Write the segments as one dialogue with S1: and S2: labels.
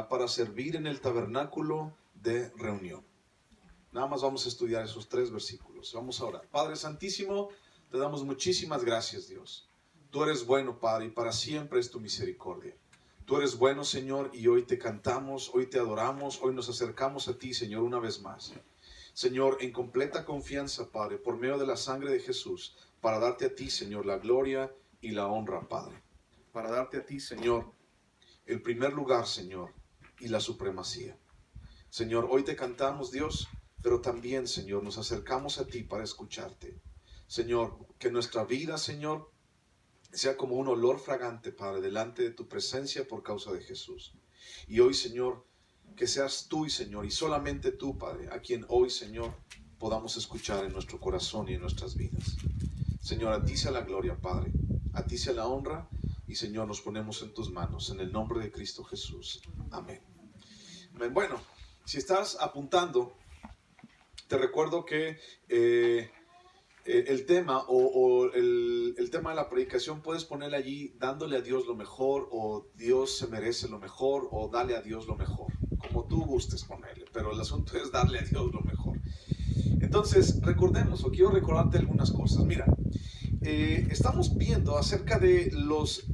S1: para servir en el tabernáculo de reunión. Nada más vamos a estudiar esos 3 versículos. Vamos a orar. Padre Santísimo, te damos muchísimas gracias, Dios. Tú eres bueno, Padre, y para siempre es tu misericordia. Tú eres bueno, Señor, y hoy te cantamos, hoy te adoramos, hoy nos acercamos a ti, Señor, una vez más. Señor, en completa confianza, Padre, por medio de la sangre de Jesús, para darte a ti, Señor, la gloria y la honra, Padre. Para darte a ti, Señor, el primer lugar, Señor, y la supremacía. Señor, hoy te cantamos, Dios, pero también, Señor, nos acercamos a ti para escucharte. Señor, que nuestra vida, Señor, sea como un olor fragante, Padre, delante de tu presencia por causa de Jesús. Y hoy, Señor, que seas tú, Señor, y solamente tú, Padre, a quien hoy, Señor, podamos escuchar en nuestro corazón y en nuestras vidas. Señor, a ti sea la gloria, Padre, a ti sea la honra, y Señor, nos ponemos en tus manos, en el nombre de Cristo Jesús. Amén. Bueno, si estás apuntando, te recuerdo que el tema el tema de la predicación puedes ponerle allí dándole a Dios lo mejor, o Dios se merece lo mejor, o dale a Dios lo mejor, como tú gustes ponerle, pero el asunto es darle a Dios lo mejor. Entonces, recordemos, o quiero recordarte algunas cosas. Mira, estamos viendo acerca de los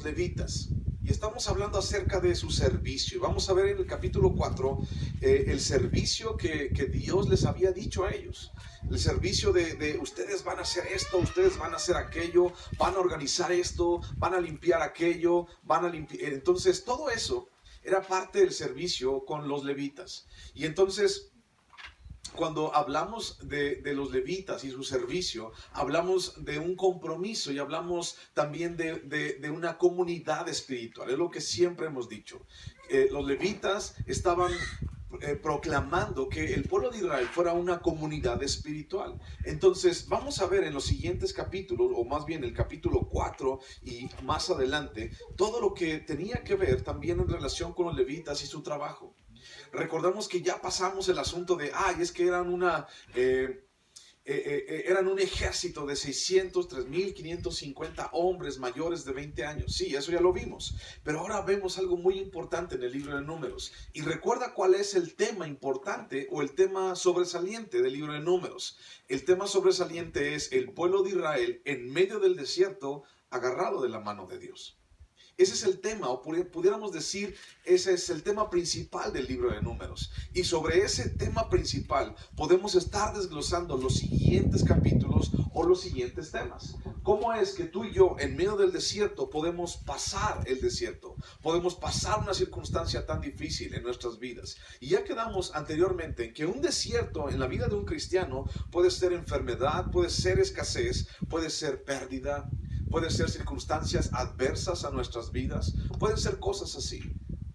S1: levitas, y estamos hablando acerca de su servicio. Vamos a ver en el capítulo 4 el servicio que Dios les había dicho a ellos. El servicio de ustedes van a hacer esto, ustedes van a hacer aquello, van a organizar esto, van a limpiar aquello, van a limpiar. Entonces todo eso era parte del servicio con los levitas. Y entonces, cuando hablamos de los levitas y su servicio, hablamos de un compromiso y hablamos también de una comunidad espiritual. Es lo que siempre hemos dicho. Los levitas estaban proclamando que el pueblo de Israel fuera una comunidad espiritual. Entonces vamos a ver en los siguientes capítulos, o más bien el capítulo 4 y más adelante, todo lo que tenía que ver también en relación con los levitas y su trabajo. Recordamos que ya pasamos el asunto de, es que eran eran un ejército de 3.550 hombres mayores de 20 años. Sí, eso ya lo vimos. Pero ahora vemos algo muy importante en el libro de Números. Y recuerda cuál es el tema importante o el tema sobresaliente del libro de Números. El tema sobresaliente es el pueblo de Israel en medio del desierto, agarrado de la mano de Dios. Ese es el tema, o pudiéramos decir, ese es el tema principal del libro de Números. Y sobre ese tema principal podemos estar desglosando los siguientes capítulos o los siguientes temas. ¿Cómo es que tú y yo en medio del desierto podemos pasar el desierto? Podemos pasar una circunstancia tan difícil en nuestras vidas. Y ya quedamos anteriormente en que un desierto en la vida de un cristiano puede ser enfermedad, puede ser escasez, puede ser pérdida, pueden ser circunstancias adversas a nuestras vidas, pueden ser cosas así,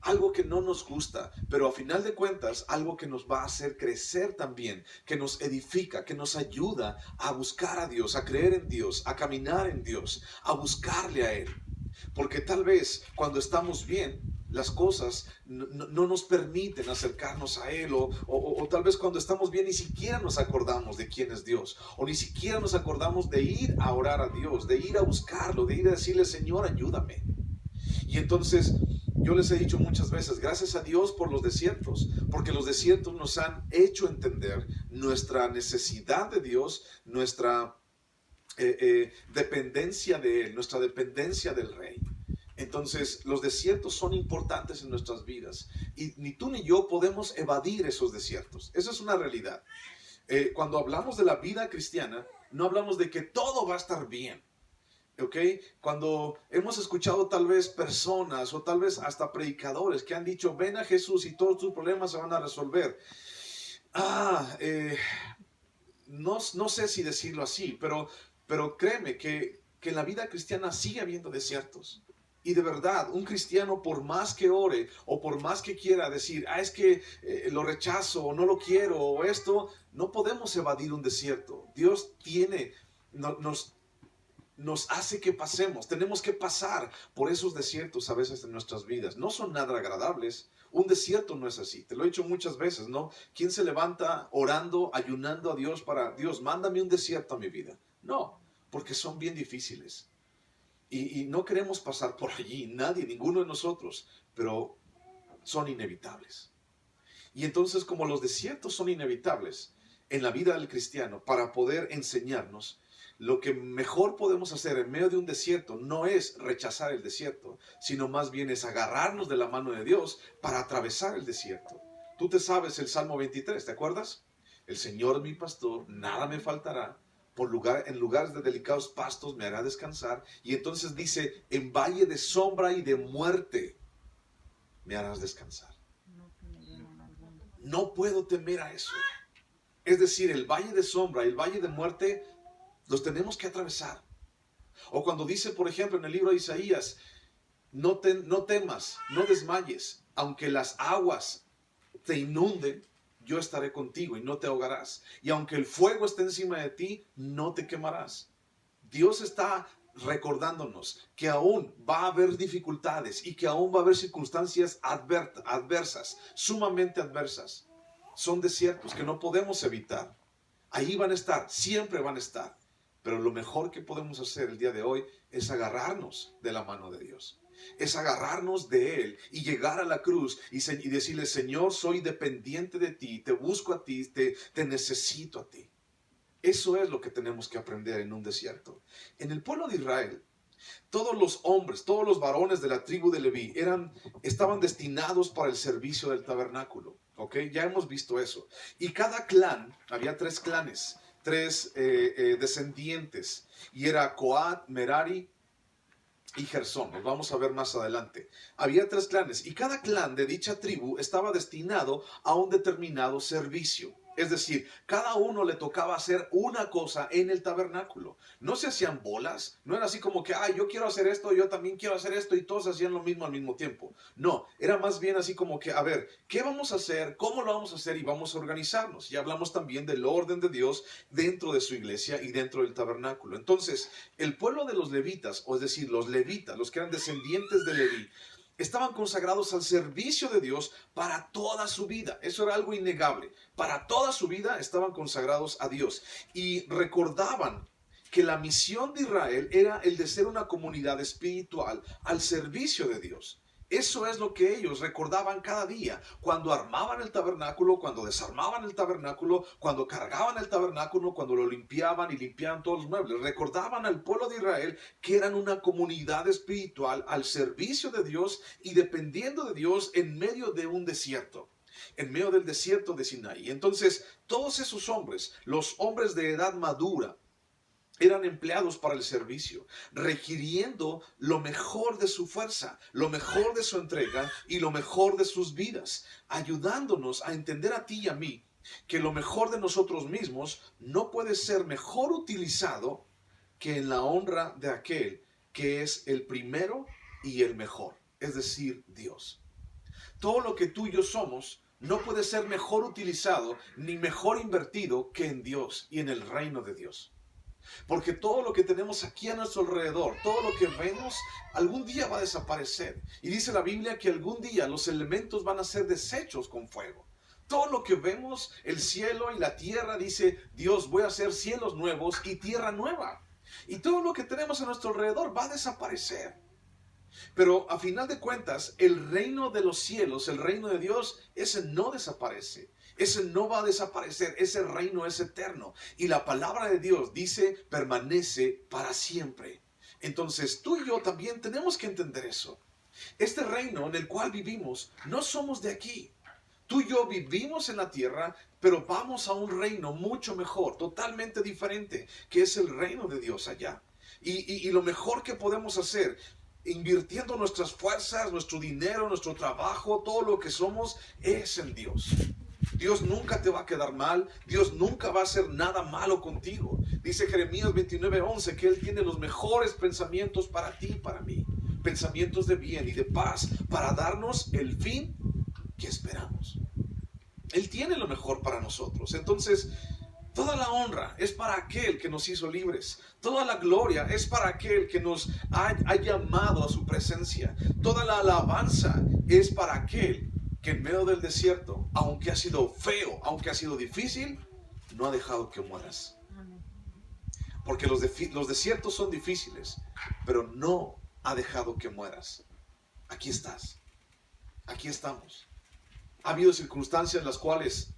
S1: algo que no nos gusta, pero a final de cuentas algo que nos va a hacer crecer también, que nos edifica, que nos ayuda a buscar a Dios, a creer en Dios, a caminar en Dios, a buscarle a Él. Porque tal vez cuando estamos bien, las cosas no nos permiten acercarnos a Él, o tal vez cuando estamos bien ni siquiera nos acordamos de quién es Dios, o ni siquiera nos acordamos de ir a orar a Dios, de ir a buscarlo, de ir a decirle, Señor, ayúdame. Y entonces yo les he dicho muchas veces, gracias a Dios por los desiertos, porque los desiertos nos han hecho entender nuestra necesidad de Dios, nuestra dependencia de Él, nuestra dependencia del Rey. Entonces los desiertos son importantes en nuestras vidas y ni tú ni yo podemos evadir esos desiertos. Eso es una realidad. Cuando hablamos de la vida cristiana, no hablamos de que todo va a estar bien. ¿Okay? Cuando hemos escuchado tal vez personas o tal vez hasta predicadores que han dicho, ven a Jesús y todos tus problemas se van a resolver. No sé si decirlo así, pero créeme que en la vida cristiana sigue habiendo desiertos. Y de verdad, un cristiano por más que ore o por más que quiera decir, es que lo rechazo o no lo quiero o esto, no podemos evadir un desierto. Dios nos hace que pasemos, tenemos que pasar por esos desiertos a veces en nuestras vidas. No son nada agradables. Un desierto no es así, te lo he dicho muchas veces, ¿no? ¿Quién se levanta orando, ayunando a Dios para, Dios, mándame un desierto a mi vida? No, porque son bien difíciles. Y no queremos pasar por allí, nadie, ninguno de nosotros. Pero son inevitables. Y entonces, como los desiertos son inevitables en la vida del cristiano, para poder enseñarnos, lo que mejor podemos hacer en medio de un desierto no es rechazar el desierto, sino más bien es agarrarnos de la mano de Dios para atravesar el desierto. Tú te sabes el Salmo 23, ¿te acuerdas? El Señor es mi pastor, nada me faltará. En lugares de delicados pastos me hará descansar. Y entonces dice, en valle de sombra y de muerte me harás descansar. No puedo temer a eso. Es decir, el valle de sombra y el valle de muerte los tenemos que atravesar. O cuando dice, por ejemplo, en el libro de Isaías, no temas, no desmayes, aunque las aguas te inunden, yo estaré contigo y no te ahogarás. Y aunque el fuego esté encima de ti, no te quemarás. Dios está recordándonos que aún va a haber dificultades y que aún va a haber circunstancias adversas, sumamente adversas. Son desiertos que no podemos evitar. Ahí van a estar, siempre van a estar. Pero lo mejor que podemos hacer el día de hoy es agarrarnos de la mano de Dios. Es agarrarnos de Él y llegar a la cruz y decirle, Señor, soy dependiente de ti, te busco a ti, te necesito a ti. Eso es lo que tenemos que aprender en un desierto. En el pueblo de Israel, todos los hombres, todos los varones de la tribu de Leví estaban destinados para el servicio del tabernáculo. ¿Ok? Ya hemos visto eso. Y cada clan, había 3 clanes, 3 descendientes. Y era Coat, Merari y Gersón. Nos vamos a ver más adelante. Había 3 clanes y cada clan de dicha tribu estaba destinado a un determinado servicio. Es decir, cada uno le tocaba hacer una cosa en el tabernáculo. No se hacían bolas, no era así como que, yo quiero hacer esto, yo también quiero hacer esto, y todos hacían lo mismo al mismo tiempo. No, era más bien así como que, a ver, ¿qué vamos a hacer? ¿Cómo lo vamos a hacer? Y vamos a organizarnos. Y hablamos también del orden de Dios dentro de su iglesia y dentro del tabernáculo. Entonces, el pueblo de los levitas, o es decir, los levitas, los que eran descendientes de Leví, estaban consagrados al servicio de Dios para toda su vida. Eso era algo innegable. Para toda su vida estaban consagrados a Dios. Y recordaban que la misión de Israel era el de ser una comunidad espiritual al servicio de Dios. Eso es lo que ellos recordaban cada día, cuando armaban el tabernáculo, cuando desarmaban el tabernáculo, cuando cargaban el tabernáculo, cuando lo limpiaban y limpiaban todos los muebles. Recordaban al pueblo de Israel que eran una comunidad espiritual al servicio de Dios y dependiendo de Dios en medio de un desierto, en medio del desierto de Sinaí. Entonces, todos esos hombres, los hombres de edad madura, eran empleados para el servicio, requiriendo lo mejor de su fuerza, lo mejor de su entrega y lo mejor de sus vidas, ayudándonos a entender a ti y a mí que lo mejor de nosotros mismos no puede ser mejor utilizado que en la honra de aquel que es el primero y el mejor, es decir, Dios. Todo lo que tú y yo somos no puede ser mejor utilizado ni mejor invertido que en Dios y en el reino de Dios. Porque todo lo que tenemos aquí a nuestro alrededor, todo lo que vemos, algún día va a desaparecer. Y dice la Biblia que algún día los elementos van a ser deshechos con fuego. Todo lo que vemos, el cielo y la tierra, dice Dios, voy a hacer cielos nuevos y tierra nueva. Y todo lo que tenemos a nuestro alrededor va a desaparecer. Pero a final de cuentas, el reino de los cielos, el reino de Dios, ese no desaparece. Ese no va a desaparecer, ese reino es eterno. Y la palabra de Dios dice, permanece para siempre. Entonces tú y yo también tenemos que entender eso. Este reino en el cual vivimos, no somos de aquí. Tú y yo vivimos en la tierra, pero vamos a un reino mucho mejor, totalmente diferente, que es el reino de Dios allá. Y lo mejor que podemos hacer, invirtiendo nuestras fuerzas, nuestro dinero, nuestro trabajo, todo lo que somos, es en Dios. Dios nunca te va a quedar mal. Dios nunca va a hacer nada malo contigo. Dice Jeremías 29:11 que Él tiene los mejores pensamientos para ti y para mí. Pensamientos de bien y de paz para darnos el fin que esperamos. Él tiene lo mejor para nosotros. Entonces, toda la honra es para aquel que nos hizo libres. Toda la gloria es para aquel que nos ha llamado a su presencia. Toda la alabanza es para aquel que en medio del desierto, aunque ha sido feo, aunque ha sido difícil, no ha dejado que mueras. Porque los desiertos son difíciles, pero no ha dejado que mueras. Aquí estás. aquí estamos. Ha habido circunstancias en las cuales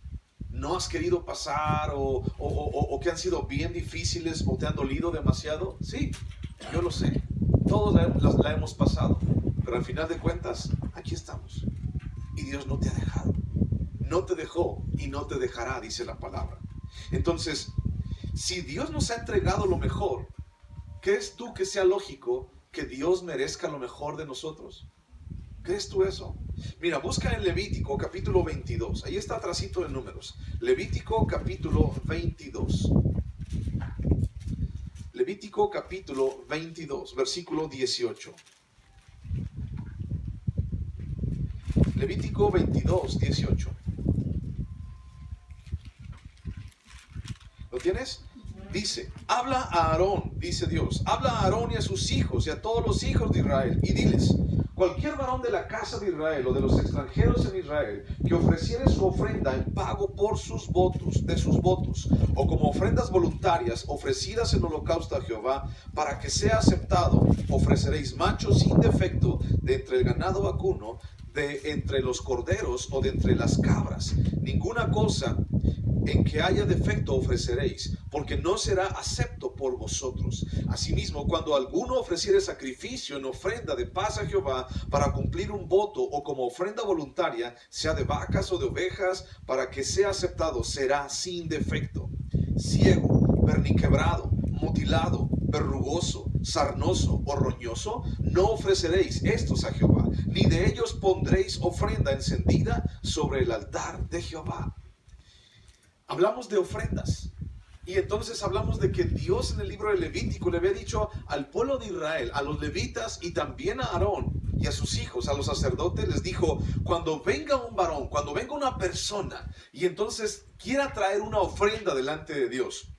S1: no has querido pasar o que han sido bien difíciles o te han dolido demasiado. Sí, yo lo sé. Todos la hemos pasado. Pero al final de cuentas, aquí estamos. Y Dios no te ha dejado. No te dejó y no te dejará, dice la palabra. Entonces, si Dios nos ha entregado lo mejor, ¿crees tú que sea lógico que Dios merezca lo mejor de nosotros? ¿Crees tú eso? Mira, busca en Levítico capítulo 22. Ahí está atrasito de Números. Levítico capítulo 22. Levítico capítulo 22, versículo 18. Levítico 22, 18. ¿Lo tienes? Dice, habla a Aarón, dice Dios, habla a Aarón y a sus hijos y a todos los hijos de Israel y diles, cualquier varón de la casa de Israel o de los extranjeros en Israel que ofreciere su ofrenda en pago por sus votos, de sus votos, o como ofrendas voluntarias ofrecidas en holocausto a Jehová, para que sea aceptado, ofreceréis machos sin defecto de entre el ganado vacuno, de entre los corderos o de entre las cabras. Ninguna cosa en que haya defecto ofreceréis, porque no será acepto por vosotros. Asimismo, cuando alguno ofreciere sacrificio en ofrenda de paz a Jehová para cumplir un voto o como ofrenda voluntaria, sea de vacas o de ovejas, para que sea aceptado, será sin defecto. Ciego, perniquebrado, mutilado, verrugoso, sarnoso o roñoso, no ofreceréis estos a Jehová, ni de ellos pondréis ofrenda encendida sobre el altar de Jehová. Hablamos de ofrendas. Y entonces hablamos de que Dios en el libro de Levítico le había dicho al pueblo de Israel, a los levitas y también a Aarón y a sus hijos, a los sacerdotes, les dijo, cuando venga un varón, cuando venga una persona y entonces quiera traer una ofrenda delante de Dios,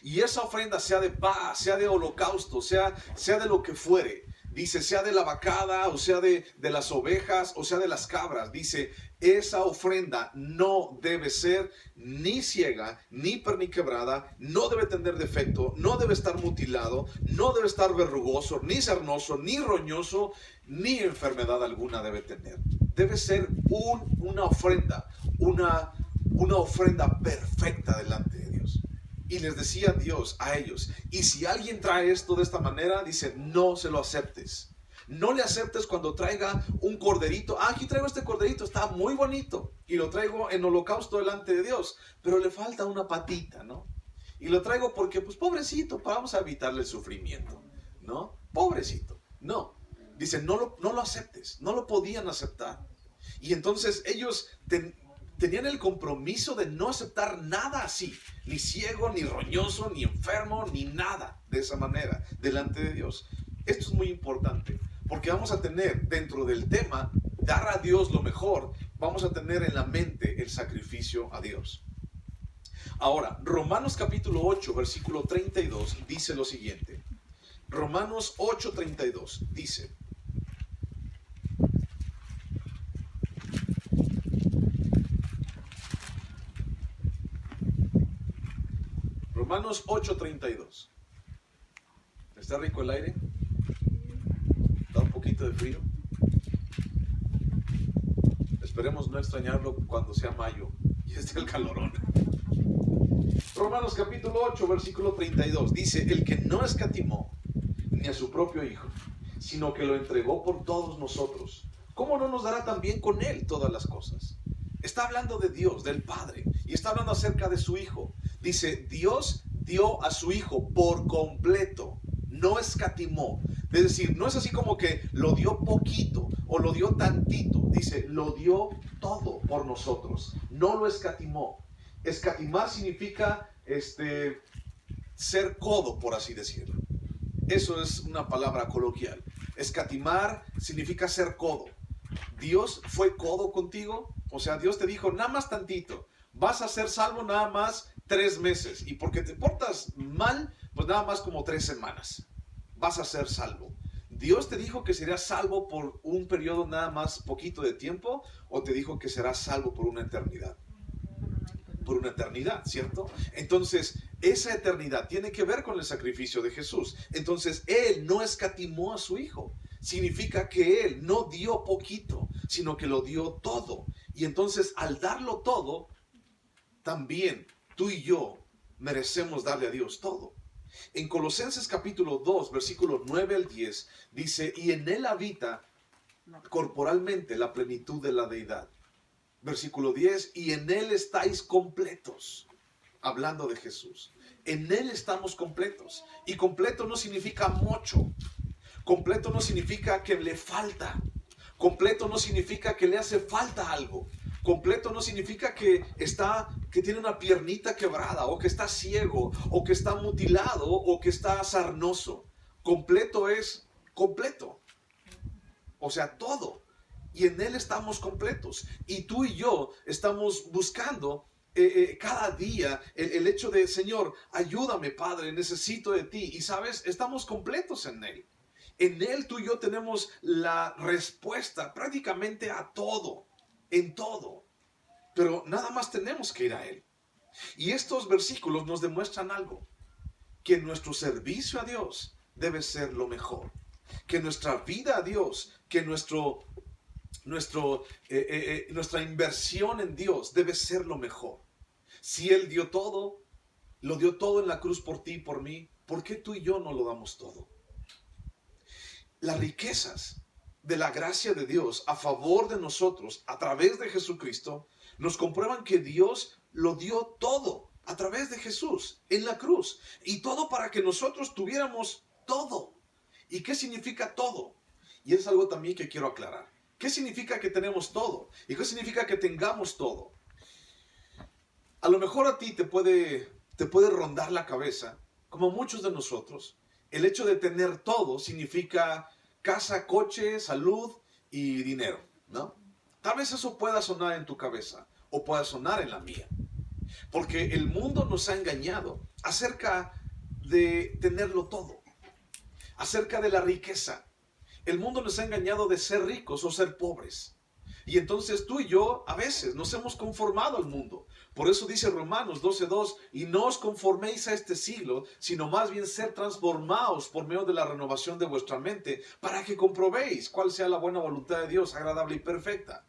S1: y esa ofrenda sea de paz, sea de holocausto, sea de lo que fuere, dice, sea de la vacada, o sea de las ovejas, o sea de las cabras, dice, esa ofrenda no debe ser ni ciega, ni perniquebrada, no debe tener defecto, no debe estar mutilado, no debe estar verrugoso, ni sarnoso, ni roñoso, ni enfermedad alguna debe tener. Debe ser una ofrenda, una ofrenda perfecta delante de Dios. Y les decía Dios a ellos, y si alguien trae esto de esta manera, dice, no se lo aceptes. No le aceptes cuando traiga un corderito. Aquí traigo este corderito, está muy bonito. Y lo traigo en holocausto delante de Dios. Pero le falta una patita, ¿no? Y lo traigo porque, pues, pobrecito, vamos a evitarle el sufrimiento, ¿no? Pobrecito. No. Dice, no lo aceptes. No lo podían aceptar. Y entonces ellos tenían el compromiso de no aceptar nada así, ni ciego, ni roñoso, ni enfermo, ni nada de esa manera delante de Dios. Esto es muy importante, porque vamos a tener dentro del tema, dar a Dios lo mejor, vamos a tener en la mente el sacrificio a Dios. Ahora, Romanos capítulo 8, versículo 32, dice lo siguiente. Romanos 8, 32, dice... Romanos 8:32. ¿Está rico el aire? ¿Da un poquito de frío? Esperemos no extrañarlo cuando sea mayo y esté el calorón. Romanos capítulo 8, versículo 32. Dice, el que no escatimó ni a su propio Hijo, sino que lo entregó por todos nosotros, ¿cómo no nos dará también con Él todas las cosas? Está hablando de Dios, del Padre, y está hablando acerca de su Hijo. Dice, Dios dio a su Hijo por completo, no escatimó. Es decir, no es así como que lo dio poquito o lo dio tantito. Dice, lo dio todo por nosotros, no lo escatimó. Escatimar significa ser codo, por así decirlo. Eso es una palabra coloquial. Escatimar significa ser codo. Dios fue codo contigo. O sea, Dios te dijo, nada más tantito. Vas a ser salvo nada más 3 meses. Y porque te portas mal, pues nada más como 3 semanas. Vas a ser salvo. ¿Dios te dijo que serías salvo por un periodo nada más poquito de tiempo? ¿O te dijo que serás salvo por una eternidad? Por una eternidad, ¿cierto? Entonces, esa eternidad tiene que ver con el sacrificio de Jesús. Entonces, Él no escatimó a su Hijo. Significa que Él no dio poquito, sino que lo dio todo. Y entonces al darlo todo, también tú y yo merecemos darle a Dios todo. En Colosenses capítulo 2, versículos 9 al 10, dice, y en él habita corporalmente la plenitud de la deidad. Versículo 10, y en él estáis completos. Hablando de Jesús. En él estamos completos. Y completo no significa mucho. Completo no significa que le falta. Completo no significa que le hace falta algo. Completo no significa que tiene una piernita quebrada, o que está ciego, o que está mutilado, o que está sarnoso. Completo es completo. O sea, todo. Y en él estamos completos. Y tú y yo estamos buscando cada día el hecho de, Señor, ayúdame, Padre, necesito de ti. Y sabes, estamos completos en él. En él tú y yo tenemos la respuesta prácticamente a todo, en todo. Pero nada más tenemos que ir a él. Y estos versículos nos demuestran algo, que nuestro servicio a Dios debe ser lo mejor. Que nuestra vida a Dios, que nuestra inversión en Dios debe ser lo mejor. Si Él dio todo, lo dio todo en la cruz por ti y por mí, ¿por qué tú y yo no lo damos todo? Las riquezas de la gracia de Dios a favor de nosotros, a través de Jesucristo, nos comprueban que Dios lo dio todo a través de Jesús en la cruz. Y todo para que nosotros tuviéramos todo. ¿Y qué significa todo? Y es algo también que quiero aclarar. ¿Qué significa que tenemos todo? ¿Y qué significa que tengamos todo? A lo mejor a ti te puede rondar la cabeza, como muchos de nosotros, el hecho de tener todo significa casa, coche, salud y dinero, ¿no? Tal vez eso pueda sonar en tu cabeza o pueda sonar en la mía. Porque el mundo nos ha engañado acerca de tenerlo todo, acerca de la riqueza. El mundo nos ha engañado de ser ricos o ser pobres. Y entonces tú y yo a veces nos hemos conformado al mundo. Por eso dice Romanos 12:2, y no os conforméis a este siglo, sino más bien ser transformados por medio de la renovación de vuestra mente, para que comprobéis cuál sea la buena voluntad de Dios, agradable y perfecta.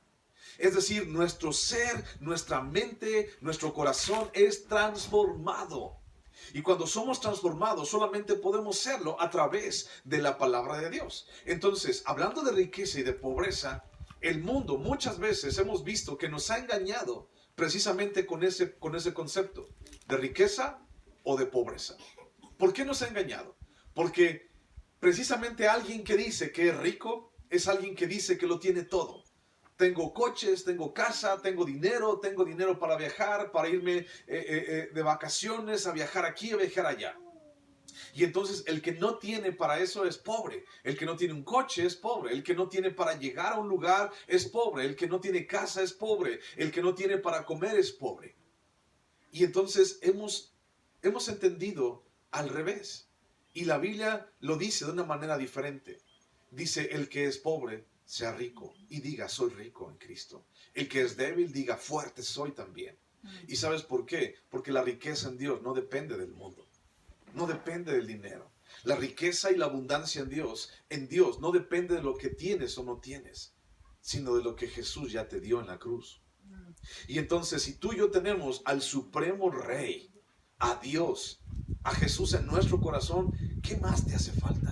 S1: Es decir, nuestro ser, nuestra mente, nuestro corazón es transformado. Y cuando somos transformados, solamente podemos serlo a través de la palabra de Dios. Entonces, hablando de riqueza y de pobreza, el mundo muchas veces hemos visto que nos ha engañado precisamente con ese concepto de riqueza o de pobreza. ¿Por qué nos ha engañado? Porque precisamente alguien que dice que es rico es alguien que dice que lo tiene todo. Tengo coches, tengo casa, tengo dinero para viajar, para irme de vacaciones, a viajar aquí, a viajar allá. Y entonces el que no tiene para eso es pobre. El que no tiene un coche es pobre. El que no tiene para llegar a un lugar es pobre. El que no tiene casa es pobre. El que no tiene para comer es pobre. Y entonces hemos entendido al revés. Y la Biblia lo dice de una manera diferente. Dice, el que es pobre sea rico y diga, soy rico en Cristo. El que es débil diga, fuerte soy también. ¿Y sabes por qué? Porque la riqueza en Dios no depende del mundo. No depende del dinero. La riqueza y la abundancia en Dios no depende de lo que tienes o no tienes, sino de lo que Jesús ya te dio en la cruz. Y entonces, si tú y yo tenemos al Supremo Rey, a Dios, a Jesús en nuestro corazón, ¿qué más te hace falta?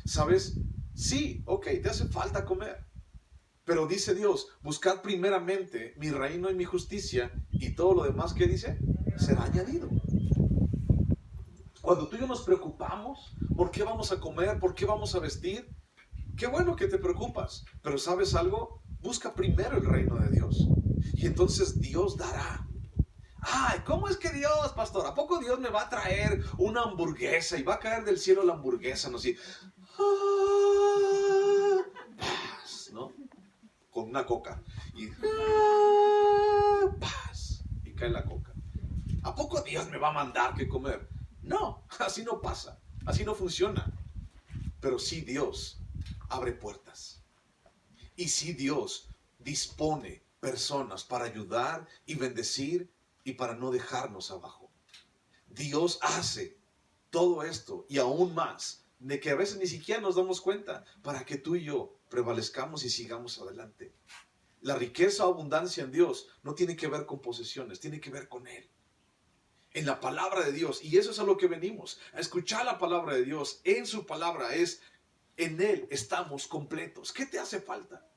S1: ¿Sabes? Sí, ok, te hace falta comer. Pero dice Dios, buscad primeramente mi reino y mi justicia, y todo lo demás, ¿qué dice? Será añadido. Cuando tú y yo nos preocupamos, ¿por qué vamos a comer? ¿Por qué vamos a vestir? Qué bueno que te preocupas, pero ¿sabes algo? Busca primero el reino de Dios. Y entonces Dios dará. Ay, ¿cómo es que Dios, pastor? ¿A poco Dios me va a traer una hamburguesa y va a caer del cielo la hamburguesa? No, así, paz, ¿no? Con una coca. Y paz. Y cae la coca. ¿A poco Dios me va a mandar que comer? No, así no pasa. Así no funciona. Pero sí Dios abre puertas. Y sí Dios dispone personas para ayudar y bendecir y para no dejarnos abajo. Dios hace todo esto y aún más, de que a veces ni siquiera nos damos cuenta, para que tú y yo prevalezcamos y sigamos adelante. La riqueza o abundancia en Dios no tiene que ver con posesiones, tiene que ver con Él. En la palabra de Dios. Y eso es a lo que venimos, a escuchar la palabra de Dios. En su palabra en Él estamos completos. ¿Qué te hace falta?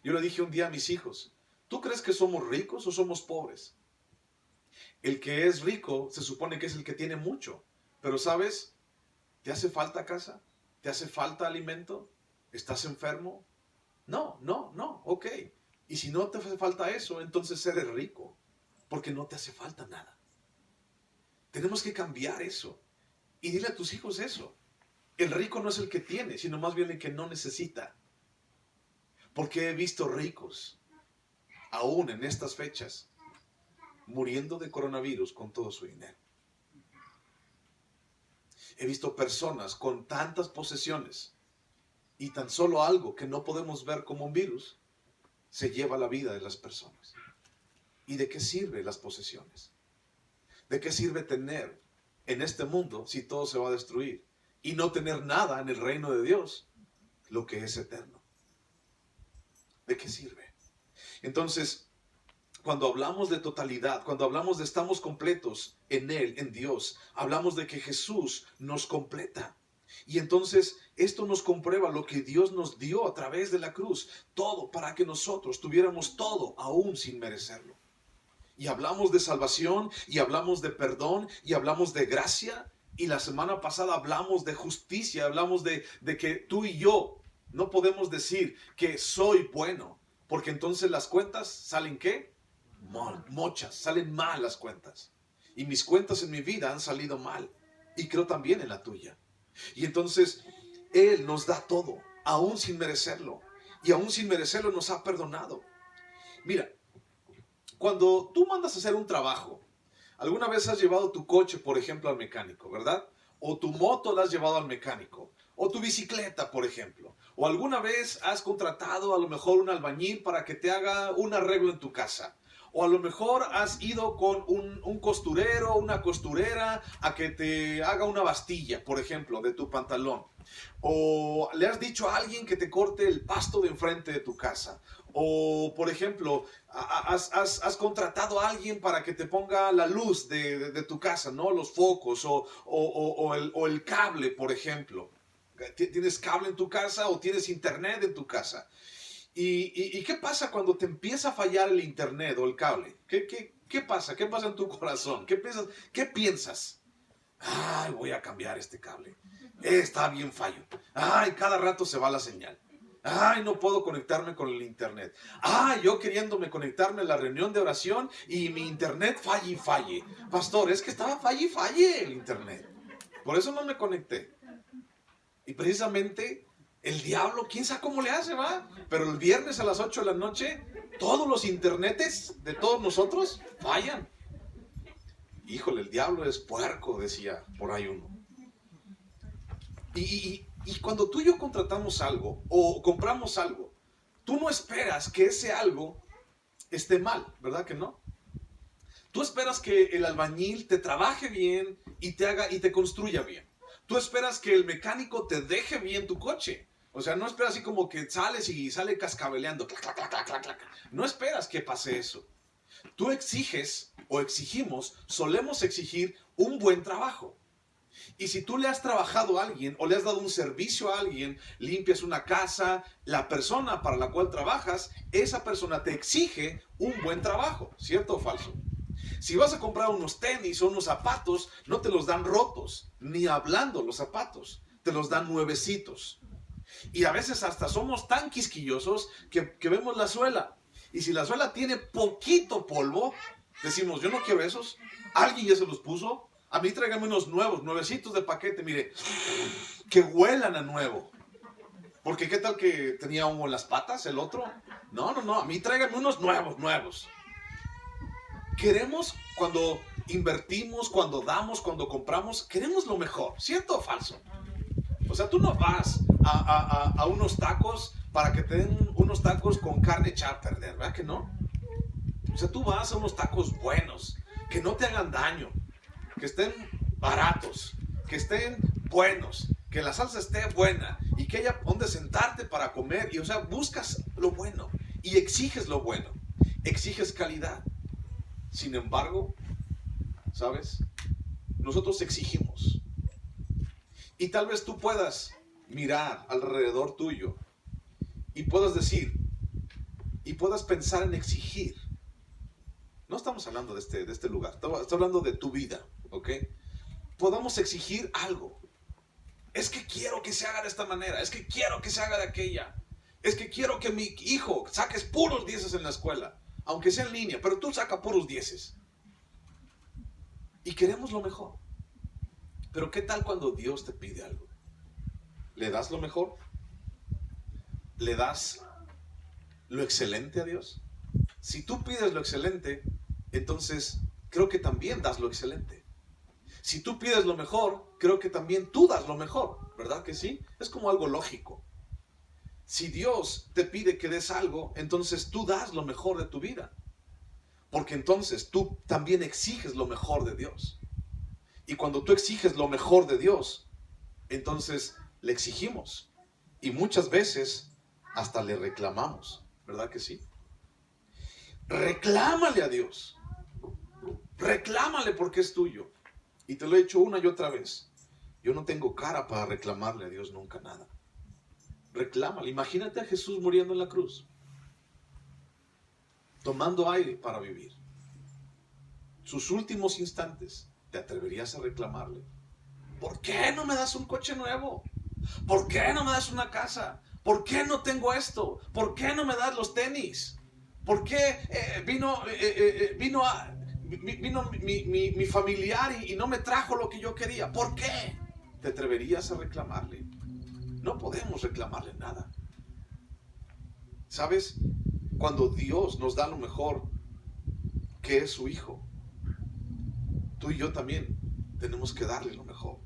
S1: Yo le dije un día a mis hijos, ¿tú crees que somos ricos o somos pobres? El que es rico se supone que es el que tiene mucho. Pero ¿sabes? ¿Te hace falta casa? ¿Te hace falta alimento? ¿Estás enfermo? No, ok. Y si no te hace falta eso, entonces eres rico, porque no te hace falta nada. Tenemos que cambiar eso. Y dile a tus hijos eso. El rico no es el que tiene, sino más bien el que no necesita. Porque he visto ricos, aún en estas fechas, muriendo de coronavirus con todo su dinero. He visto personas con tantas posesiones y tan solo algo que no podemos ver como un virus se lleva la vida de las personas. ¿Y de qué sirven las posesiones? ¿De qué sirve tener en este mundo si todo se va a destruir y no tener nada en el reino de Dios, lo que es eterno? ¿De qué sirve? Entonces, cuando hablamos de totalidad, cuando hablamos de estamos completos en Él, en Dios, hablamos de que Jesús nos completa. Y entonces esto nos comprueba lo que Dios nos dio a través de la cruz, todo para que nosotros tuviéramos todo aún sin merecerlo. Y hablamos de salvación, y hablamos de perdón, y hablamos de gracia, y la semana pasada hablamos de justicia, hablamos de que tú y yo no podemos decir que soy bueno, porque entonces las cuentas salen ¿qué? Mochas, salen mal las cuentas. Y mis cuentas en mi vida han salido mal, y creo también en la tuya. Y entonces Él nos da todo, aún sin merecerlo. Y aún sin merecerlo nos ha perdonado. Mira, cuando tú mandas a hacer un trabajo, alguna vez has llevado tu coche, por ejemplo, al mecánico, ¿verdad? O tu moto la has llevado al mecánico. O tu bicicleta, por ejemplo. O alguna vez has contratado a lo mejor un albañil para que te haga un arreglo en tu casa. O a lo mejor has ido con un costurero, una costurera, a que te haga una bastilla, por ejemplo, de tu pantalón. O le has dicho a alguien que te corte el pasto de enfrente de tu casa. O, por ejemplo, has contratado a alguien para que te ponga la luz de tu casa, ¿no? Los focos o el cable, por ejemplo. ¿Tienes cable en tu casa o tienes internet en tu casa? ¿Y qué pasa cuando te empieza a fallar el internet o el cable? ¿Qué pasa? ¿Qué pasa en tu corazón? ¿Qué piensas? Ay, voy a cambiar este cable. Está bien fallo. Ay, cada rato se va la señal. Ay, no puedo conectarme con el internet. Ay, yo queriéndome conectarme a la reunión de oración y mi internet falle y falle. Pastor, es que estaba falle y falle el internet. Por eso no me conecté. Y precisamente el diablo, quién sabe cómo le hace, ¿va? Pero el viernes a las 8 de la noche, todos los internetes de todos nosotros fallan. Híjole, el diablo es puerco, decía por ahí uno. Y cuando tú y yo contratamos algo o compramos algo, tú no esperas que ese algo esté mal, ¿verdad que no? Tú esperas que el albañil te trabaje bien y te construya bien. Tú esperas que el mecánico te deje bien tu coche. O sea, no esperas así como que sales y sale cascabeleando. Clac, clac, clac, clac, clac. No esperas que pase eso. Tú exiges o exigimos, solemos exigir un buen trabajo. Y si tú le has trabajado a alguien o le has dado un servicio a alguien, limpias una casa, la persona para la cual trabajas, esa persona te exige un buen trabajo, ¿cierto o falso? Si vas a comprar unos tenis o unos zapatos, no te los dan rotos, ni hablando los zapatos, te los dan nuevecitos. Y a veces hasta somos tan quisquillosos que vemos la suela. Y si la suela tiene poquito polvo, decimos, yo no quiero esos, alguien ya se los puso. A mí tráigame unos nuevos, nuevecitos de paquete, mire, que huelan a nuevo. Porque ¿qué tal que tenía hongo en las patas el otro? No, a mí tráigame unos nuevos. Queremos, cuando invertimos, cuando damos, cuando compramos, queremos lo mejor, ¿cierto o falso? O sea, tú no vas a unos tacos para que te den unos tacos con carne echada a perder, ¿verdad que no? O sea, tú vas a unos tacos buenos, que no te hagan daño, que estén baratos, que estén buenos, que la salsa esté buena y que haya donde sentarte para comer. Y, o sea, buscas lo bueno y exiges lo bueno, exiges calidad. Sin embargo, ¿sabes? Nosotros exigimos. Y tal vez tú puedas mirar alrededor tuyo y puedas decir, y puedas pensar en exigir. No estamos hablando de este lugar, estoy hablando de tu vida, ¿ok? Podamos exigir algo. Es que quiero que se haga de esta manera, es que quiero que se haga de aquella, es que quiero que mi hijo saques puros dieces en la escuela, aunque sea en línea, pero tú saca puros dieces. Y queremos lo mejor. Pero ¿qué tal cuando Dios te pide algo? ¿Le das lo mejor? ¿Le das lo excelente a Dios? Si tú pides lo excelente, entonces creo que también das lo excelente. Si tú pides lo mejor, creo que también tú das lo mejor, ¿verdad que sí? Es como algo lógico. Si Dios te pide que des algo, entonces tú das lo mejor de tu vida. Porque entonces tú también exiges lo mejor de Dios. Y cuando tú exiges lo mejor de Dios, entonces le exigimos. Y muchas veces hasta le reclamamos, ¿verdad que sí? Reclámale a Dios. Reclámale porque es tuyo. Y te lo he dicho una y otra vez. Yo no tengo cara para reclamarle a Dios nunca nada. Reclámale. Imagínate a Jesús muriendo en la cruz, tomando aire para vivir. Sus últimos instantes, ¿te atreverías a reclamarle? ¿Por qué no me das un coche nuevo? ¿Por qué no me das una casa? ¿Por qué no tengo esto? ¿Por qué no me das los tenis? ¿Por qué vino mi familiar y no me trajo lo que yo quería? ¿Por qué? ¿Te atreverías a reclamarle? No podemos reclamarle nada. ¿Sabes? Cuando Dios nos da lo mejor, que es su Hijo, tú y yo también tenemos que darle lo mejor.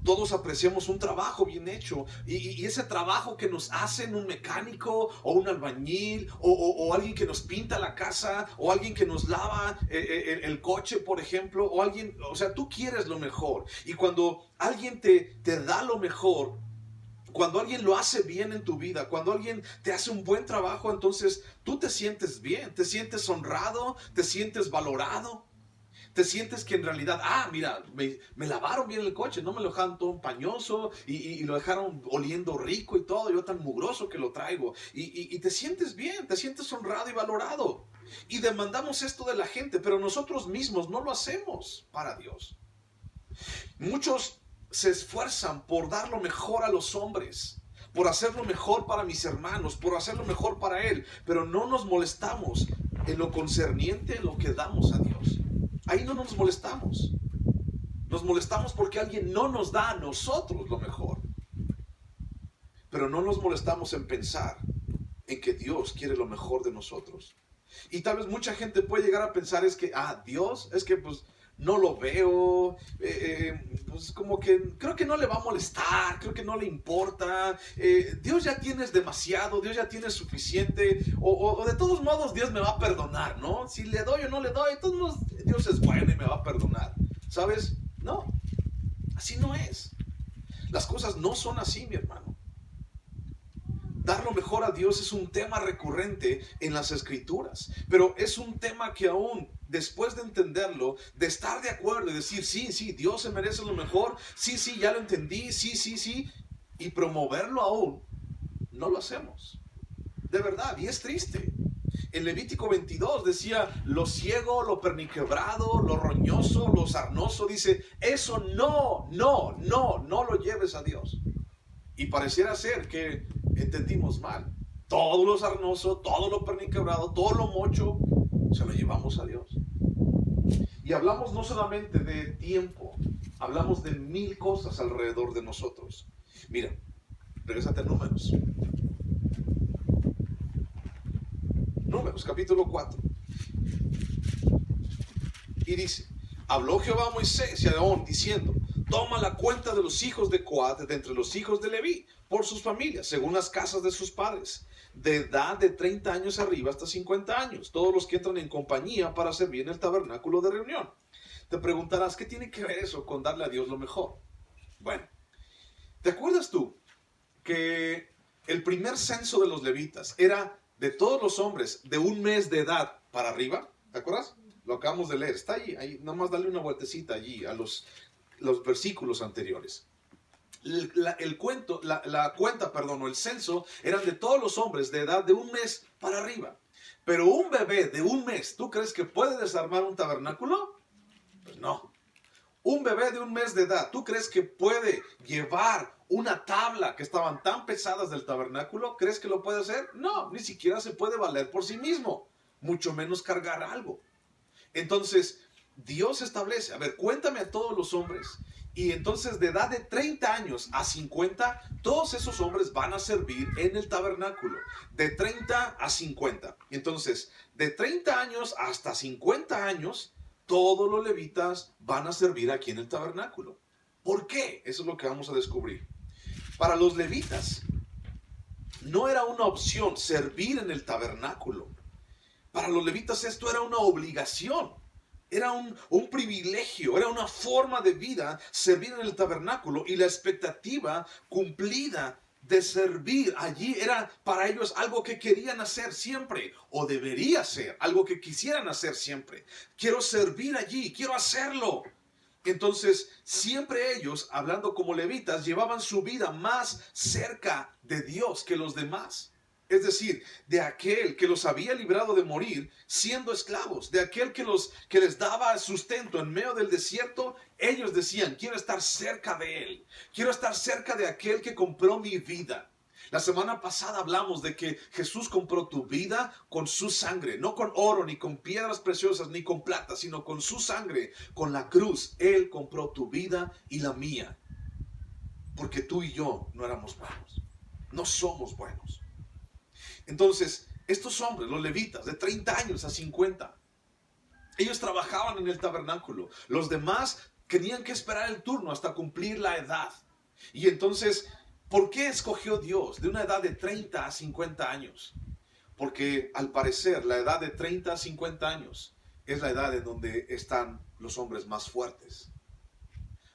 S1: Todos apreciamos un trabajo bien hecho y ese trabajo que nos hacen un mecánico o un albañil o alguien que nos pinta la casa o alguien que nos lava el coche, por ejemplo, o alguien, o sea, tú quieres lo mejor. Y cuando alguien te da lo mejor, cuando alguien lo hace bien en tu vida, cuando alguien te hace un buen trabajo, entonces tú te sientes bien, te sientes honrado, te sientes valorado. Te sientes que en realidad, mira, me lavaron bien el coche, no me lo dejaron todo pañoso y lo dejaron oliendo rico y todo, yo tan mugroso que lo traigo. Y te sientes bien, te sientes honrado y valorado. Y demandamos esto de la gente, pero nosotros mismos no lo hacemos para Dios. Muchos se esfuerzan por dar lo mejor a los hombres, por hacer lo mejor para mis hermanos, por hacer lo mejor para Él, pero no nos molestamos en lo concerniente a lo que damos a Dios. Ahí no nos molestamos. Nos molestamos porque alguien no nos da a nosotros lo mejor. Pero no nos molestamos en pensar en que Dios quiere lo mejor de nosotros. Y tal vez mucha gente puede llegar a pensar es que, Dios, es que pues no lo veo, pues como que creo que no le va a molestar, creo que no le importa, Dios ya tienes demasiado, Dios ya tiene suficiente, o de todos modos Dios me va a perdonar, ¿no? Si le doy o no le doy, de todos modos Dios es bueno y me va a perdonar, ¿sabes? No, así no es. Las cosas no son así, mi hermano. Dar lo mejor a Dios es un tema recurrente en las Escrituras, pero es un tema que aún después de entenderlo, de estar de acuerdo y decir, sí, Dios se merece lo mejor, sí, ya lo entendí, sí, y promoverlo aún, no lo hacemos. De verdad, y es triste. En Levítico 22 decía, lo ciego, lo perniquebrado, lo roñoso, lo sarnoso, dice, eso no lo lleves a Dios. Y pareciera ser que entendimos mal. Todo lo sarnoso, todo lo perniquebrado, todo lo mocho, se lo llevamos a Dios. Y hablamos no solamente de tiempo, hablamos de 1000 cosas alrededor de nosotros. Mira, regrésate a Números. Números, capítulo 4. Y dice, habló Jehová a Moisés y a Aarón diciendo, toma la cuenta de los hijos de Coat de entre los hijos de Leví, por sus familias, según las casas de sus padres, de edad de 30 años arriba hasta 50 años, todos los que entran en compañía para servir en el tabernáculo de reunión. Te preguntarás, ¿qué tiene que ver eso con darle a Dios lo mejor? Bueno, ¿Te acuerdas tú que el primer censo de los levitas era de todos los hombres de un mes de edad para arriba? ¿Te acuerdas? Lo acabamos de leer. Está ahí nada más dale una vueltecita allí a los versículos anteriores. El censo eran de todos los hombres de edad de un mes para arriba. Pero un bebé de un mes, ¿tú crees que puede desarmar un tabernáculo? Pues no. Un bebé de un mes de edad, ¿tú crees que puede llevar una tabla que estaban tan pesadas del tabernáculo? ¿Crees que lo puede hacer? No, ni siquiera se puede valer por sí mismo, mucho menos cargar algo. Entonces, Dios establece, a ver, cuéntame a todos los hombres. Y entonces de edad de 30 años a 50, todos esos hombres van a servir en el tabernáculo. De 30 a 50. Entonces, de 30 años hasta 50 años, todos los levitas van a servir aquí en el tabernáculo. ¿Por qué? Eso es lo que vamos a descubrir. Para los levitas, no era una opción servir en el tabernáculo. Para los levitas esto era una obligación. Era un privilegio, era una forma de vida servir en el tabernáculo, y la expectativa cumplida de servir allí era para ellos algo que querían hacer siempre, o debería ser algo que quisieran hacer siempre. Quiero servir allí, quiero hacerlo. Entonces, siempre ellos, hablando como levitas, llevaban su vida más cerca de Dios que los demás. Es decir, de aquel que los había librado de morir siendo esclavos, de aquel que les daba sustento en medio del desierto. Ellos decían, quiero estar cerca de él, quiero estar cerca de aquel que compró mi vida. La semana pasada hablamos de que Jesús compró tu vida con su sangre, no con oro, ni con piedras preciosas, ni con plata, sino con su sangre, con la cruz. Él compró tu vida y la mía, porque tú y yo no éramos buenos, no somos buenos. Entonces, estos hombres, los levitas, de 30 años a 50, ellos trabajaban en el tabernáculo. Los demás tenían que esperar el turno hasta cumplir la edad. Y entonces, ¿por qué escogió Dios de una edad de 30 a 50 años? Porque al parecer la edad de 30 a 50 años es la edad en donde están los hombres más fuertes,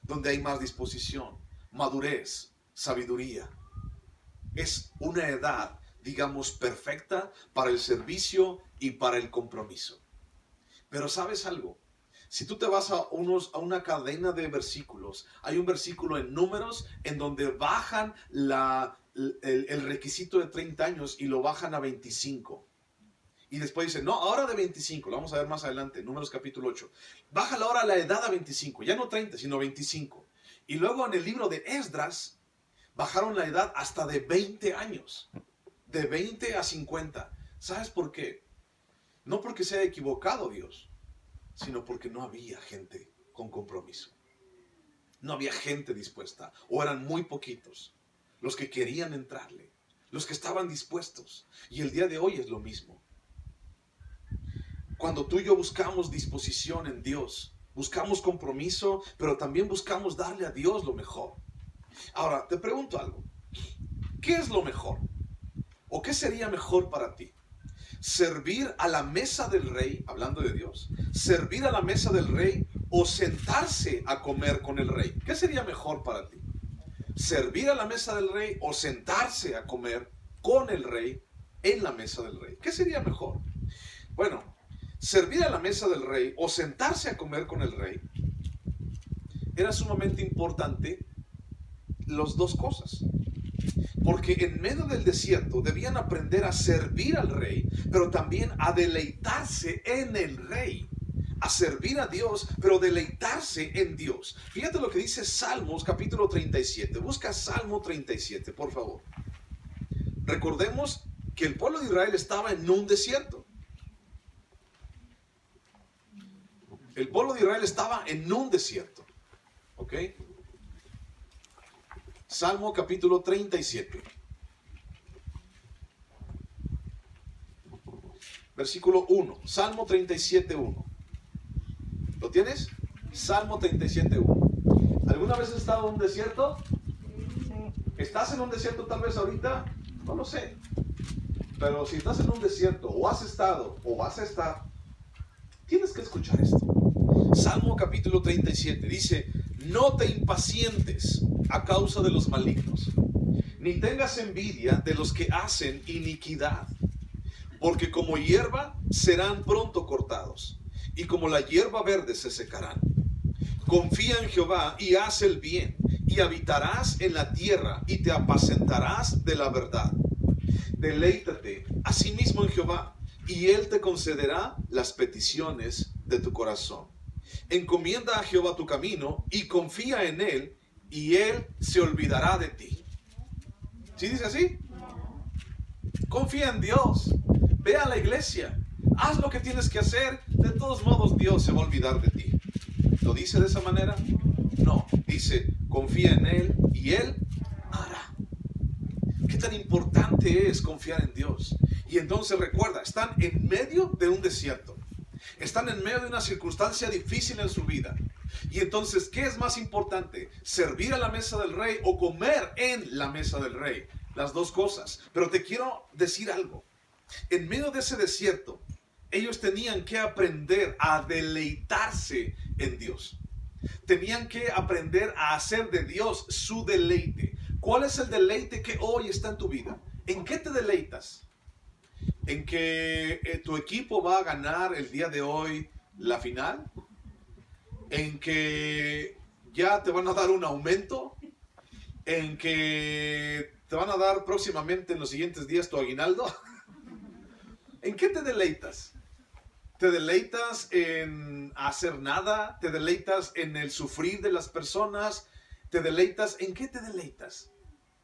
S1: donde hay más disposición, madurez, sabiduría. Es una edad, digamos, perfecta para el servicio y para el compromiso. Pero ¿sabes algo? Si tú te vas a una cadena de versículos, hay un versículo en Números en donde bajan el requisito de 30 años y lo bajan a 25. Y después dicen, no, ahora de 25, lo vamos a ver más adelante, Números capítulo 8. Baja ahora la edad a 25, ya no 30, sino 25. Y luego en el libro de Esdras, bajaron la edad hasta de 20 años. De 20 a 50. ¿Sabes por qué? No porque se haya equivocado Dios, sino porque no había gente con compromiso. No había gente dispuesta, o eran muy poquitos los que querían entrarle, los que estaban dispuestos. Y el día de hoy es lo mismo. Cuando tú y yo buscamos disposición en Dios, buscamos compromiso, pero también buscamos darle a Dios lo mejor. Ahora, te pregunto algo. ¿Qué es lo mejor? ¿O qué sería mejor para ti? ¿Servir a la mesa del rey, hablando de Dios? ¿Servir a la mesa del rey o sentarse a comer con el rey? ¿Qué sería mejor para ti? ¿Servir a la mesa del rey o sentarse a comer con el rey en la mesa del rey? ¿Qué sería mejor? Bueno, servir a la mesa del rey o sentarse a comer con el rey era sumamente importante, las dos cosas. Porque en medio del desierto debían aprender a servir al rey, pero también a deleitarse en el rey. A servir a Dios, pero deleitarse en Dios. Fíjate lo que dice Salmos capítulo 37. Busca Salmo 37, por favor. Recordemos que el pueblo de Israel estaba en un desierto. El pueblo de Israel estaba en un desierto. ¿Ok? Salmo capítulo 37. Versículo 1. Salmo 37, 1. ¿Lo tienes? Salmo 37, 1. ¿Alguna vez has estado en un desierto? ¿Estás en un desierto tal vez ahorita? No lo sé. Pero si estás en un desierto, o has estado, o vas a estar, tienes que escuchar esto. Salmo capítulo 37 dice: No te impacientes a causa de los malignos, ni tengas envidia de los que hacen iniquidad, porque como hierba serán pronto cortados, y como la hierba verde se secarán. Confía en Jehová y haz el bien, y habitarás en la tierra, y te apacentarás de la verdad. Deleítate asimismo en Jehová, y Él te concederá las peticiones de tu corazón. Encomienda a Jehová tu camino, y confía en Él, y Él se olvidará de ti. ¿Sí dice así? Confía en Dios, ve a la iglesia, haz lo que tienes que hacer, de todos modos Dios se va a olvidar de ti. ¿Lo dice de esa manera? No, dice, confía en Él y Él hará. ¿Qué tan importante es confiar en Dios? Y entonces recuerda, están en medio de un desierto, están en medio de una circunstancia difícil en su vida. Y entonces, ¿qué es más importante? ¿Servir a la mesa del rey o comer en la mesa del rey? Las dos cosas. Pero te quiero decir algo. En medio de ese desierto, ellos tenían que aprender a deleitarse en Dios. Tenían que aprender a hacer de Dios su deleite. ¿Cuál es el deleite que hoy está en tu vida? ¿En qué te deleitas? ¿En que tu equipo va a ganar el día de hoy la final? ¿En que ya te van a dar un aumento? ¿En que te van a dar próximamente en los siguientes días tu aguinaldo? ¿En qué te deleitas? ¿Te deleitas en hacer nada? ¿Te deleitas en el sufrir de las personas? ¿Te deleitas? ¿En qué te deleitas?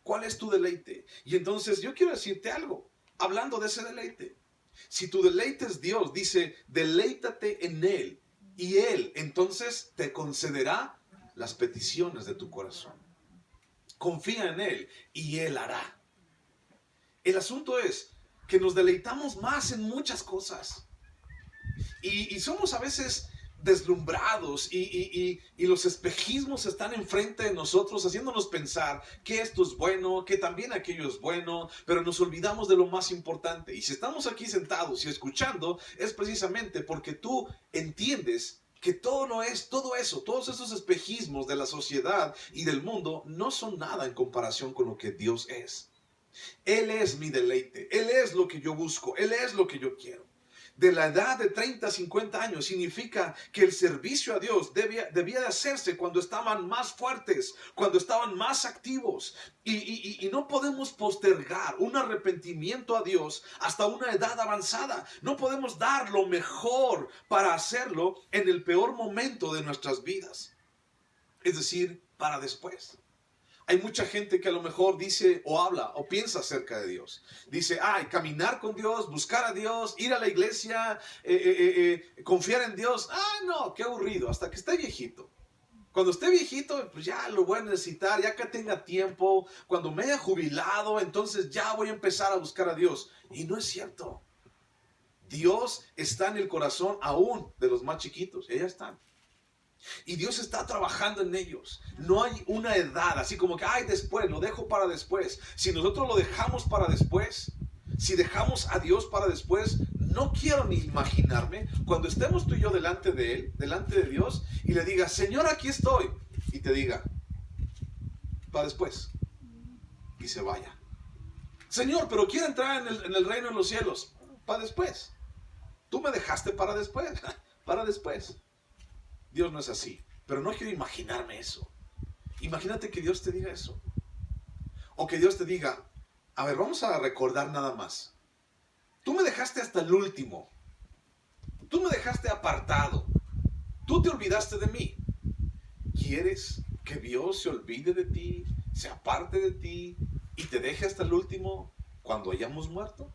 S1: ¿Cuál es tu deleite? Y entonces yo quiero decirte algo, hablando de ese deleite. Si tu deleite es Dios, dice, deleítate en Él, y Él entonces te concederá las peticiones de tu corazón. Confía en Él y Él hará. El asunto es que nos deleitamos más en muchas cosas. Y somos a veces deslumbrados y los espejismos están enfrente de nosotros haciéndonos pensar que esto es bueno, que también aquello es bueno, pero nos olvidamos de lo más importante. Y si estamos aquí sentados y escuchando, es precisamente porque tú entiendes que todo eso, todos esos espejismos de la sociedad y del mundo no son nada en comparación con lo que Dios es. Él es mi deleite, Él es lo que yo busco, Él es lo que yo quiero. De la edad de 30 a 50 años significa que el servicio a Dios debía de hacerse cuando estaban más fuertes, cuando estaban más activos. Y no podemos postergar un arrepentimiento a Dios hasta una edad avanzada. No podemos dar lo mejor para hacerlo en el peor momento de nuestras vidas. Es decir, para después. Hay mucha gente que a lo mejor dice o habla o piensa acerca de Dios. Dice, caminar con Dios, buscar a Dios, ir a la iglesia, confiar en Dios. No, qué aburrido, hasta que esté viejito. Cuando esté viejito, pues ya lo voy a necesitar, ya que tenga tiempo. Cuando me haya jubilado, entonces ya voy a empezar a buscar a Dios. Y no es cierto. Dios está en el corazón aún de los más chiquitos. Ellas están. Y Dios está trabajando en ellos. No hay una edad así como que, después, lo dejo para después. Si nosotros lo dejamos para después, si dejamos a Dios para después, no quiero ni imaginarme cuando estemos tú y yo delante de Él, delante de Dios, y le diga, Señor, aquí estoy. Y te diga, para después. Y se vaya. Señor, pero quiero entrar en el reino de los cielos. Para después. Tú me dejaste para después. Para después. Dios no es así, pero no quiero imaginarme eso. Imagínate que Dios te diga eso. O que Dios te diga, a ver, vamos a recordar nada más. Tú me dejaste hasta el último. Tú me dejaste apartado. Tú te olvidaste de mí. ¿Quieres que Dios se olvide de ti, se aparte de ti y te deje hasta el último cuando hayamos muerto?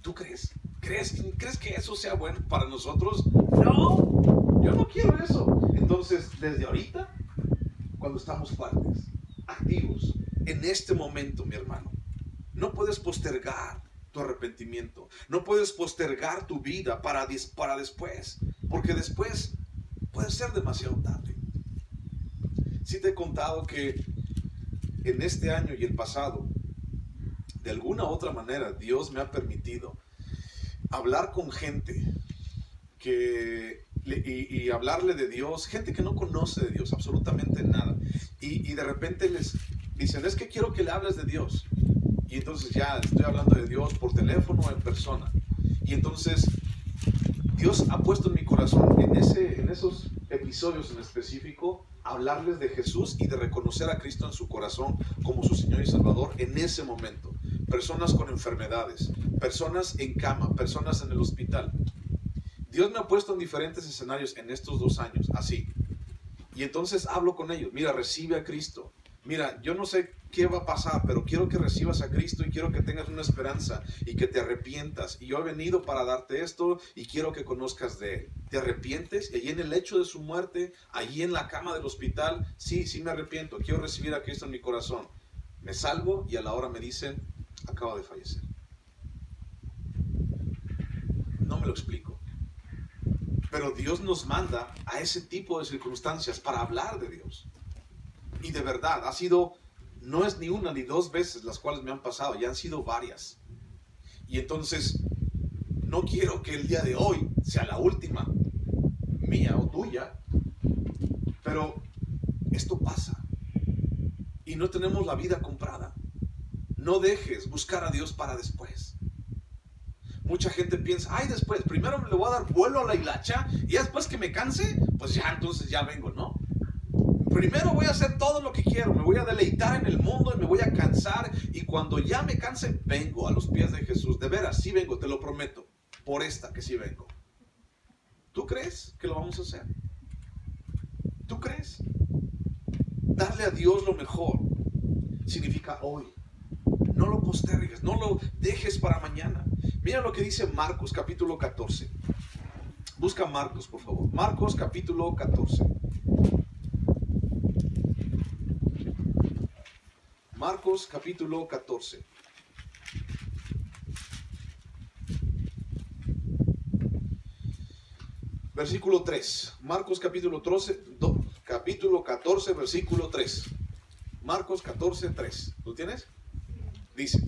S1: ¿Tú crees? ¿Crees que eso sea bueno para nosotros? No, yo no quiero eso. Entonces, desde ahorita, cuando estamos fuertes, activos, en este momento, mi hermano, no puedes postergar tu arrepentimiento. No puedes postergar tu vida para después, porque después puede ser demasiado tarde. Sí te he contado que en este año y el pasado, de alguna u otra manera, Dios me ha permitido hablar con gente que y hablarle de Dios, gente que no conoce de Dios, absolutamente nada. Y de repente les dicen, es que quiero que le hables de Dios. Y entonces ya estoy hablando de Dios por teléfono o en persona. Y entonces Dios ha puesto en mi corazón en esos episodios en específico hablarles de Jesús y de reconocer a Cristo en su corazón como su Señor y Salvador en ese momento. Personas con enfermedades, personas en cama, personas en el hospital. Dios me ha puesto en diferentes escenarios en estos 2 años, así. Y entonces hablo con ellos, mira, recibe a Cristo. Mira, yo no sé qué va a pasar, pero quiero que recibas a Cristo y quiero que tengas una esperanza y que te arrepientas. Y yo he venido para darte esto y quiero que conozcas de Él. ¿Te arrepientes? Y allí en el lecho de su muerte, allí en la cama del hospital, sí me arrepiento, quiero recibir a Cristo en mi corazón. Me salgo y a la hora me dicen, acaba de fallecer. No me lo explico. Pero Dios nos manda a ese tipo de circunstancias para hablar de Dios. Y de verdad, no es ni una ni 2 veces las cuales me han pasado, ya han sido varias. Y entonces, no quiero que el día de hoy sea la última, mía o tuya, pero esto pasa. Y no tenemos la vida comprada. No dejes buscar a Dios para después. Mucha gente piensa, ay, después, primero le voy a dar vuelo a la hilacha y después que me canse, pues ya, entonces ya vengo, ¿no? Primero voy a hacer todo lo que quiero, me voy a deleitar en el mundo y me voy a cansar y cuando ya me canse, vengo a los pies de Jesús. De veras, sí vengo, te lo prometo, por esta que sí vengo. ¿Tú crees que lo vamos a hacer? ¿Tú crees? Darle a Dios lo mejor significa hoy. No lo postergues, no lo dejes para mañana. Mira lo que dice Marcos capítulo 14. Busca Marcos, por favor. Marcos capítulo 14. Marcos capítulo 14. Versículo 3. Marcos capítulo 14, versículo 3. Marcos 14, 3. ¿Lo tienes? Dice,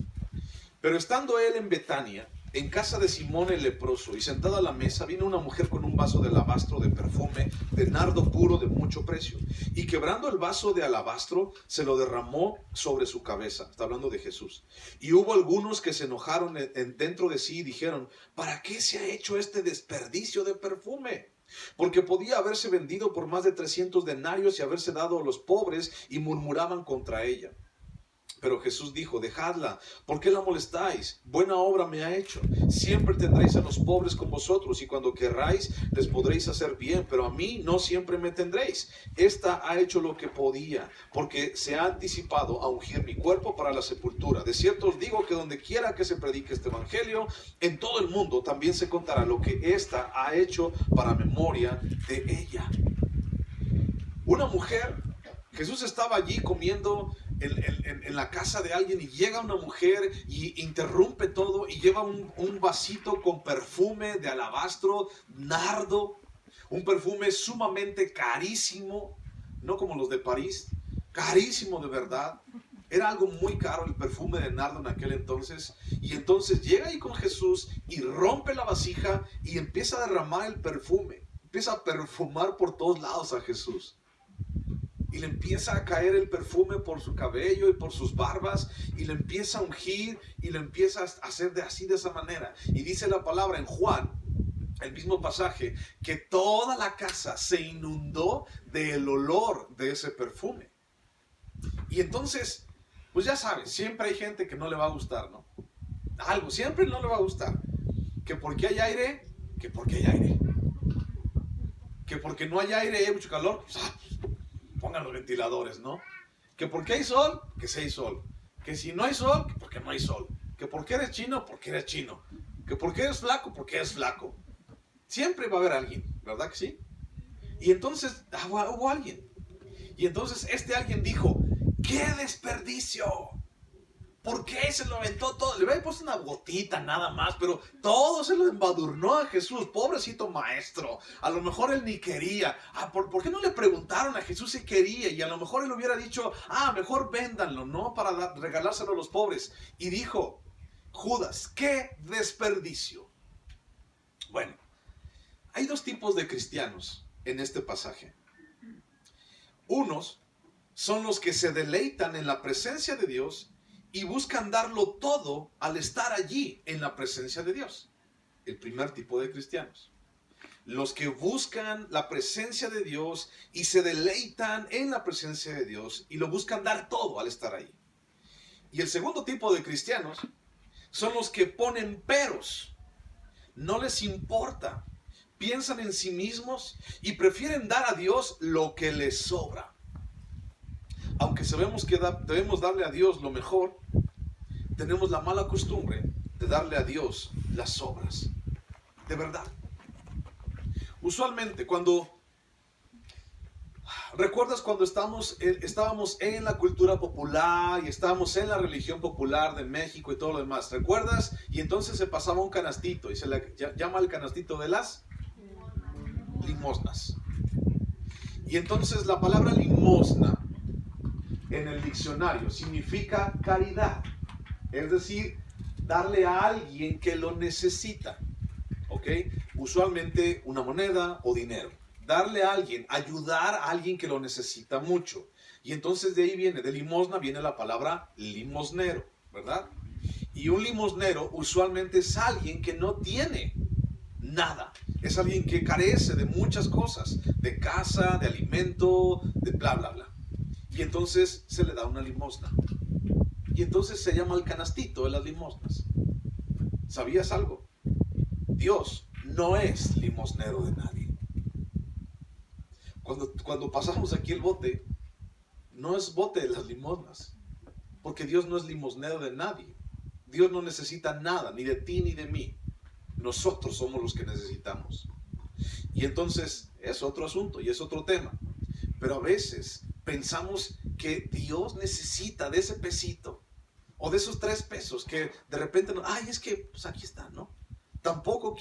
S1: pero estando él en Betania, en casa de Simón el leproso, y sentada a la mesa, vino una mujer con un vaso de alabastro de perfume, de nardo puro de mucho precio, y quebrando el vaso de alabastro, se lo derramó sobre su cabeza. Está hablando de Jesús. Y hubo algunos que se enojaron dentro de sí y dijeron, ¿para qué se ha hecho este desperdicio de perfume? Porque podía haberse vendido por más de 300 denarios y haberse dado a los pobres, y murmuraban contra ella. Pero Jesús dijo, dejadla, ¿por qué la molestáis? Buena obra me ha hecho. Siempre tendréis a los pobres con vosotros, y cuando querráis les podréis hacer bien, pero a mí no siempre me tendréis. Esta ha hecho lo que podía, porque se ha anticipado a ungir mi cuerpo para la sepultura. De cierto os digo que donde quiera que se predique este evangelio, en todo el mundo también se contará lo que ésta ha hecho para memoria de ella. Una mujer, Jesús estaba allí comiendo en la casa de alguien y llega una mujer y interrumpe todo y lleva un vasito con perfume de alabastro, nardo, un perfume sumamente carísimo, no como los de París, carísimo de verdad. Era algo muy caro el perfume de nardo en aquel entonces. Y entonces llega ahí con Jesús y rompe la vasija y empieza a derramar el perfume. Empieza a perfumar por todos lados a Jesús. Y le empieza a caer el perfume por su cabello y por sus barbas, y le empieza a ungir y le empieza a hacer de esa manera. Y dice la palabra en Juan, el mismo pasaje, que toda la casa se inundó del olor de ese perfume. Y entonces, pues ya sabes, siempre hay gente que no le va a gustar, ¿no? Algo, siempre no le va a gustar. Que porque hay aire, que porque hay aire. Que porque no hay aire y hay mucho calor, pues, pongan los ventiladores, ¿no? Que porque hay sol, que si hay sol. Que si no hay sol, que porque no hay sol. Que porque eres chino, porque eres chino. Que porque eres flaco, porque eres flaco. Siempre va a haber alguien, ¿verdad que sí? Y entonces hubo alguien. Y entonces este alguien dijo, ¡qué desperdicio! ¿Por qué se lo aventó todo? Le había puesto una gotita nada más, pero todo se lo embadurnó a Jesús. Pobrecito maestro. A lo mejor él ni quería. ¿Por qué no le preguntaron a Jesús si quería? Y a lo mejor él hubiera dicho, mejor véndanlo, ¿no? Para regalárselo a los pobres. Y dijo, Judas, ¡qué desperdicio! Bueno, hay varios tipos de cristianos en este pasaje. Unos son los que se deleitan en la presencia de Dios y buscan darlo todo al estar allí en la presencia de Dios. El primer tipo de cristianos. Los que buscan la presencia de Dios y se deleitan en la presencia de Dios y lo buscan dar todo al estar ahí. Y el segundo tipo de cristianos son los que ponen peros. No les importa. Piensan en sí mismos y prefieren dar a Dios lo que les sobra. Aunque sabemos que debemos darle a Dios lo mejor, tenemos la mala costumbre de darle a Dios las sobras. De verdad. Usualmente ¿recuerdas cuando estábamos en la cultura popular y estábamos en la religión popular de México y todo lo demás? ¿Recuerdas? Y entonces se pasaba un canastito y se le llama el canastito de las limosnas. Y entonces la palabra limosna en el diccionario significa caridad. Es decir, darle a alguien que lo necesita. ¿Ok? Usualmente una moneda o dinero. Darle a alguien, ayudar a alguien que lo necesita mucho. Y entonces de ahí viene, de limosna viene la palabra limosnero, ¿verdad? Y un limosnero usualmente es alguien que no tiene nada. Es alguien que carece de muchas cosas, de casa, de alimento, de bla, bla, bla. Y entonces se le da una limosna. Y entonces se llama el canastito de las limosnas. ¿Sabías algo? Dios no es limosnero de nadie. Cuando pasamos aquí el bote, no es bote de las limosnas, porque Dios no es limosnero de nadie. Dios no necesita nada, ni de ti ni de mí. Nosotros somos los que necesitamos. Y entonces es otro asunto y es otro tema. Pero a veces pensamos que Dios necesita de ese pesito o de esos 3 pesos que de repente, es que pues aquí está, ¿no? Tampoco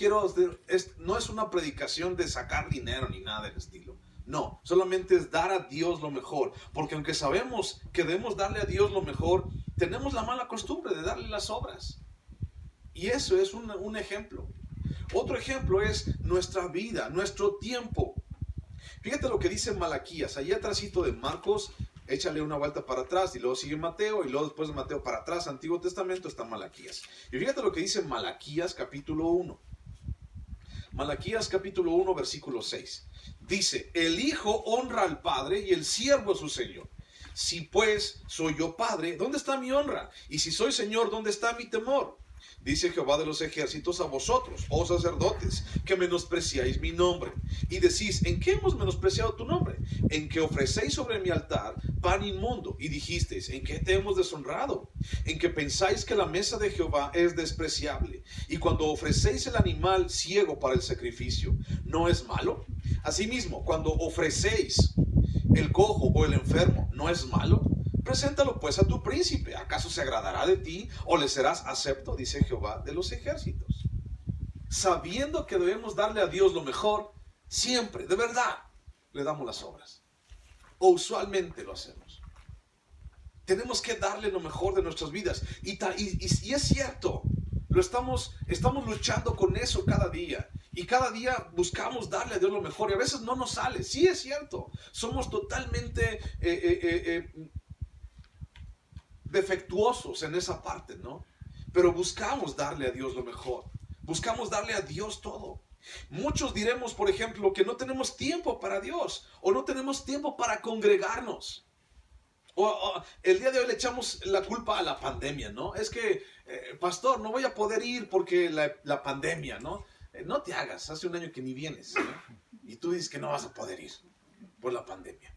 S1: no es una predicación de sacar dinero ni nada del estilo. No, solamente es dar a Dios lo mejor. Porque aunque sabemos que debemos darle a Dios lo mejor, tenemos la mala costumbre de darle las obras. Y eso es un ejemplo. Otro ejemplo es nuestra vida, nuestro tiempo. Fíjate lo que dice Malaquías, allí atrásito de Marcos, échale una vuelta para atrás y luego sigue Mateo y luego después de Mateo para atrás, Antiguo Testamento, está Malaquías. Y fíjate lo que dice Malaquías capítulo 1. Malaquías capítulo 1 versículo 6. Dice, el hijo honra al padre y el siervo a su señor. Si pues soy yo padre, ¿dónde está mi honra? Y si soy señor, ¿dónde está mi temor? Dice Jehová de los ejércitos a vosotros, oh sacerdotes, que menospreciáis mi nombre. Y decís, ¿en qué hemos menospreciado tu nombre? En que ofrecéis sobre mi altar pan inmundo. Y dijisteis, ¿en qué te hemos deshonrado? En que pensáis que la mesa de Jehová es despreciable. Y cuando ofrecéis el animal ciego para el sacrificio, ¿no es malo? Asimismo, cuando ofrecéis el cojo o el enfermo, ¿no es malo? Preséntalo pues a tu príncipe. ¿Acaso se agradará de ti o le serás acepto? Dice Jehová de los ejércitos. Sabiendo que debemos darle a Dios lo mejor, siempre, de verdad, le damos las obras. O usualmente lo hacemos. Tenemos que darle lo mejor de nuestras vidas. Y es cierto, estamos luchando con eso cada día. Y cada día buscamos darle a Dios lo mejor. Y a veces no nos sale. Sí, es cierto. Somos totalmente defectuosos en esa parte, ¿no? Pero buscamos darle a Dios lo mejor. Buscamos darle a Dios todo. Muchos diremos, por ejemplo, que no tenemos tiempo para Dios o no tenemos tiempo para congregarnos. O el día de hoy le echamos la culpa a la pandemia, ¿no? Es que, pastor, no voy a poder ir porque la pandemia, ¿no? No te hagas, hace un año que ni vienes, ¿no? Y tú dices que no vas a poder ir por la pandemia.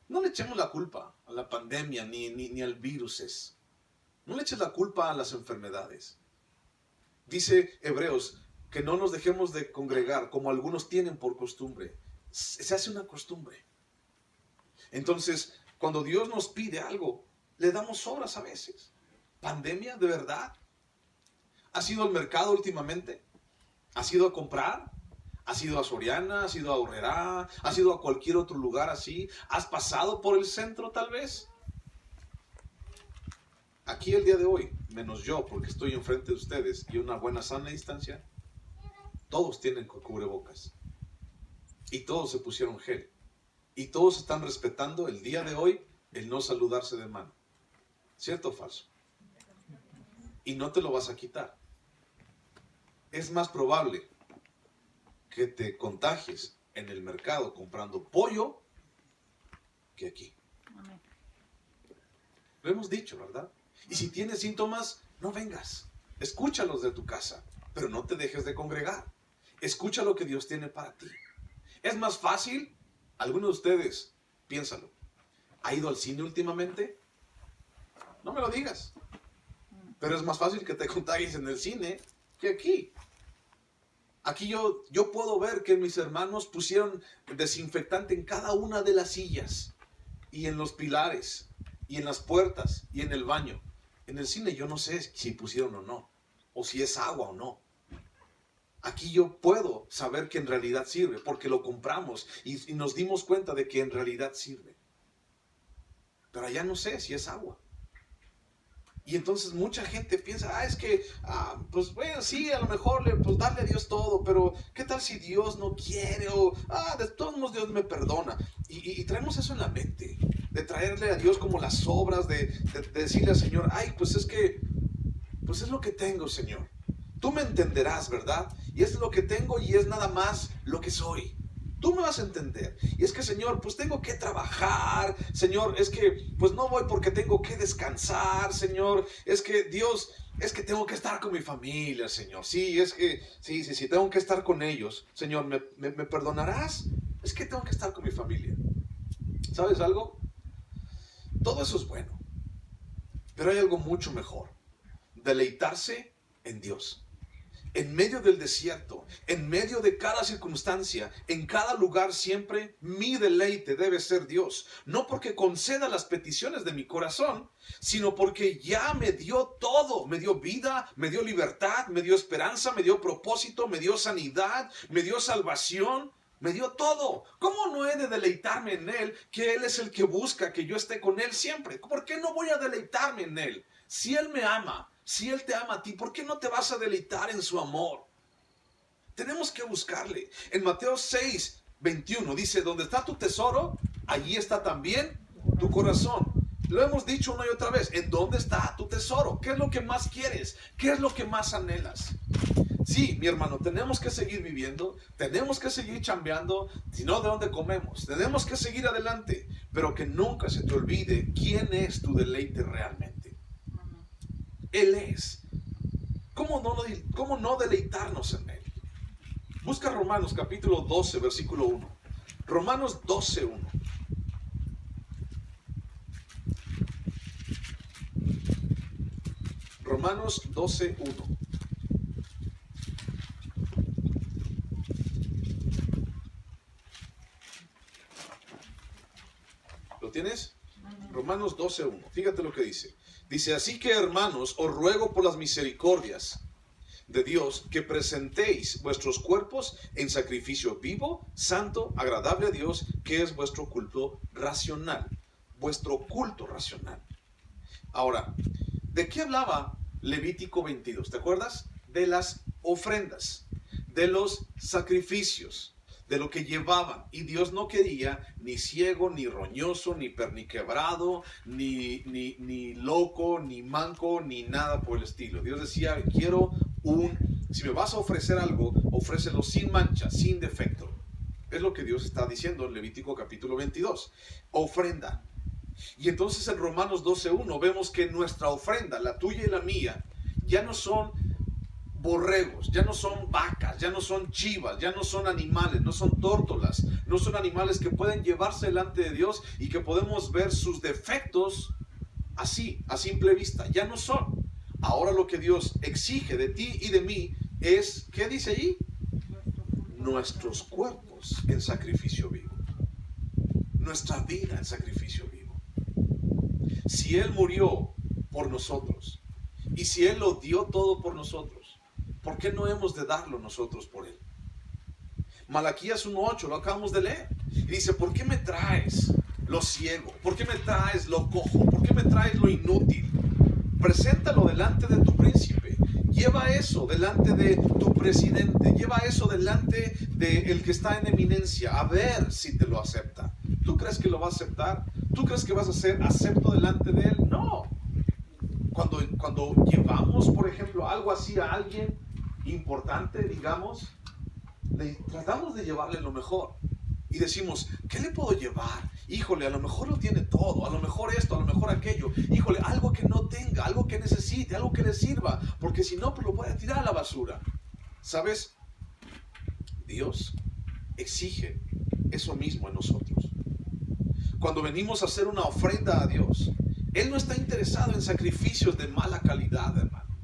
S1: No le echemos la culpa a la pandemia ni al virus. No le eches la culpa a las enfermedades. Dice Hebreos que no nos dejemos de congregar como algunos tienen por costumbre. Se hace una costumbre. Entonces, cuando Dios nos pide algo, le damos obras a veces. ¿Pandemia? ¿De verdad? ¿Has ido al mercado últimamente? ¿Has ido a comprar? ¿Has ido a Soriana? ¿Has ido a Aurrerá? ¿Has ido a cualquier otro lugar así? ¿Has pasado por el centro tal vez? Aquí el día de hoy, menos yo, porque estoy enfrente de ustedes y una buena sana distancia, todos tienen cubrebocas. y todos se pusieron gel. Y todos están respetando el día de hoy el no saludarse de mano. ¿Cierto o falso? Y no te lo vas a quitar. Es más probable que te contagies en el mercado comprando pollo que aquí.
S2: Amén.
S1: Lo hemos dicho, ¿verdad? Y si tienes síntomas, no vengas. Escúchalos de tu casa, pero no te dejes de congregar. Escucha lo que Dios tiene para ti. Es más fácil, alguno de ustedes, piénsalo, ¿ha ido al cine últimamente? No me lo digas. Pero es más fácil que te contagies en el cine que aquí. Aquí yo puedo ver que mis hermanos pusieron desinfectante en cada una de las sillas y en los pilares y en las puertas y en el baño. En el cine yo no sé si pusieron o no, o si es agua o no. Aquí yo puedo saber que en realidad sirve, porque lo compramos y nos dimos cuenta de que en realidad sirve. Pero allá no sé si es agua. Y entonces mucha gente piensa, es que, pues bueno, sí, a lo mejor pues darle a Dios todo, pero ¿qué tal si Dios no quiere? O, de todos modos Dios me perdona. Y traemos eso en la mente, de traerle a Dios como las obras, de decirle al Señor, pues es que, pues es lo que tengo, Señor. Tú me entenderás, ¿verdad? Y es lo que tengo y es nada más lo que soy. Tú me vas a entender. Y es que, Señor, pues tengo que trabajar. Señor, es que pues no voy porque tengo que descansar, Señor. Es que Dios, es que tengo que estar con mi familia, Señor. Sí, es que, sí, tengo que estar con ellos. Señor, ¿me perdonarás? Es que tengo que estar con mi familia. ¿Sabes algo? Todo eso es bueno. Pero hay algo mucho mejor. Deleitarse en Dios. En medio del desierto, en medio de cada circunstancia, en cada lugar siempre, mi deleite debe ser Dios. No porque conceda las peticiones de mi corazón, sino porque ya me dio todo. Me dio vida, me dio libertad, me dio esperanza, me dio propósito, me dio sanidad, me dio salvación, me dio todo. ¿Cómo no he de deleitarme en Él, que Él es el que busca que yo esté con Él siempre? ¿Por qué no voy a deleitarme en Él? Si Él me ama, si Él te ama a ti, ¿por qué no te vas a deleitar en su amor? Tenemos que buscarle. En Mateo 6:21 dice, donde está tu tesoro, allí está también tu corazón. Lo hemos dicho una y otra vez. ¿En dónde está tu tesoro? ¿Qué es lo que más quieres? ¿Qué es lo que más anhelas? Sí, mi hermano, tenemos que seguir viviendo, tenemos que seguir chambeando, si no, ¿de dónde comemos? Tenemos que seguir adelante, pero que nunca se te olvide quién es tu deleite realmente. Él es. ¿Cómo no deleitarnos en Él? Busca Romanos capítulo 12, versículo 1. Romanos 12, 1. Romanos 12, 1. ¿Lo tienes? Romanos 12, 1. Fíjate lo que dice. Dice, así que hermanos, os ruego por las misericordias de Dios que presentéis vuestros cuerpos en sacrificio vivo, santo, agradable a Dios, que es vuestro culto racional. Vuestro culto racional. Ahora, ¿de qué hablaba Levítico 22? ¿Te acuerdas? De las ofrendas, de los sacrificios, de lo que llevaban. Y Dios no quería ni ciego, ni roñoso, ni perniquebrado, ni loco, ni manco, ni nada por el estilo. Dios decía, quiero si me vas a ofrecer algo, ofrécelo sin mancha, sin defecto. Es lo que Dios está diciendo en Levítico capítulo 22. Ofrenda. Y entonces en Romanos 12:1 vemos que nuestra ofrenda, la tuya y la mía, ya no son borregos, ya no son vacas, ya no son chivas, ya no son animales, no son tórtolas, no son animales que pueden llevarse delante de Dios y que podemos ver sus defectos así, a simple vista. Ya no son. Ahora lo que Dios exige de ti y de mí es, ¿qué dice allí? Nuestros cuerpos en sacrificio vivo. Nuestra vida en sacrificio vivo. Si Él murió por nosotros y si Él lo dio todo por nosotros, ¿por qué no hemos de darlo nosotros por Él? Malaquías 1:8, lo acabamos de leer. Y dice, ¿por qué me traes lo ciego? ¿Por qué me traes lo cojo? ¿Por qué me traes lo inútil? Preséntalo delante de tu príncipe. Lleva eso delante de tu presidente, lleva eso delante de el que está en eminencia, a ver si te lo acepta. ¿Tú crees que lo va a aceptar? ¿Tú crees que vas a ser acepto delante de él? No. Cuando llevamos, por ejemplo, algo así a alguien importante, digamos, tratamos de llevarle lo mejor. Y decimos, ¿qué le puedo llevar? Híjole, a lo mejor lo tiene todo, a lo mejor esto, a lo mejor aquello. Híjole, algo que no tenga, algo que necesite, algo que le sirva, porque si no, pues lo puede tirar a la basura. ¿Sabes? Dios exige eso mismo en nosotros. Cuando venimos a hacer una ofrenda a Dios, Él no está interesado en sacrificios de mala calidad, hermano.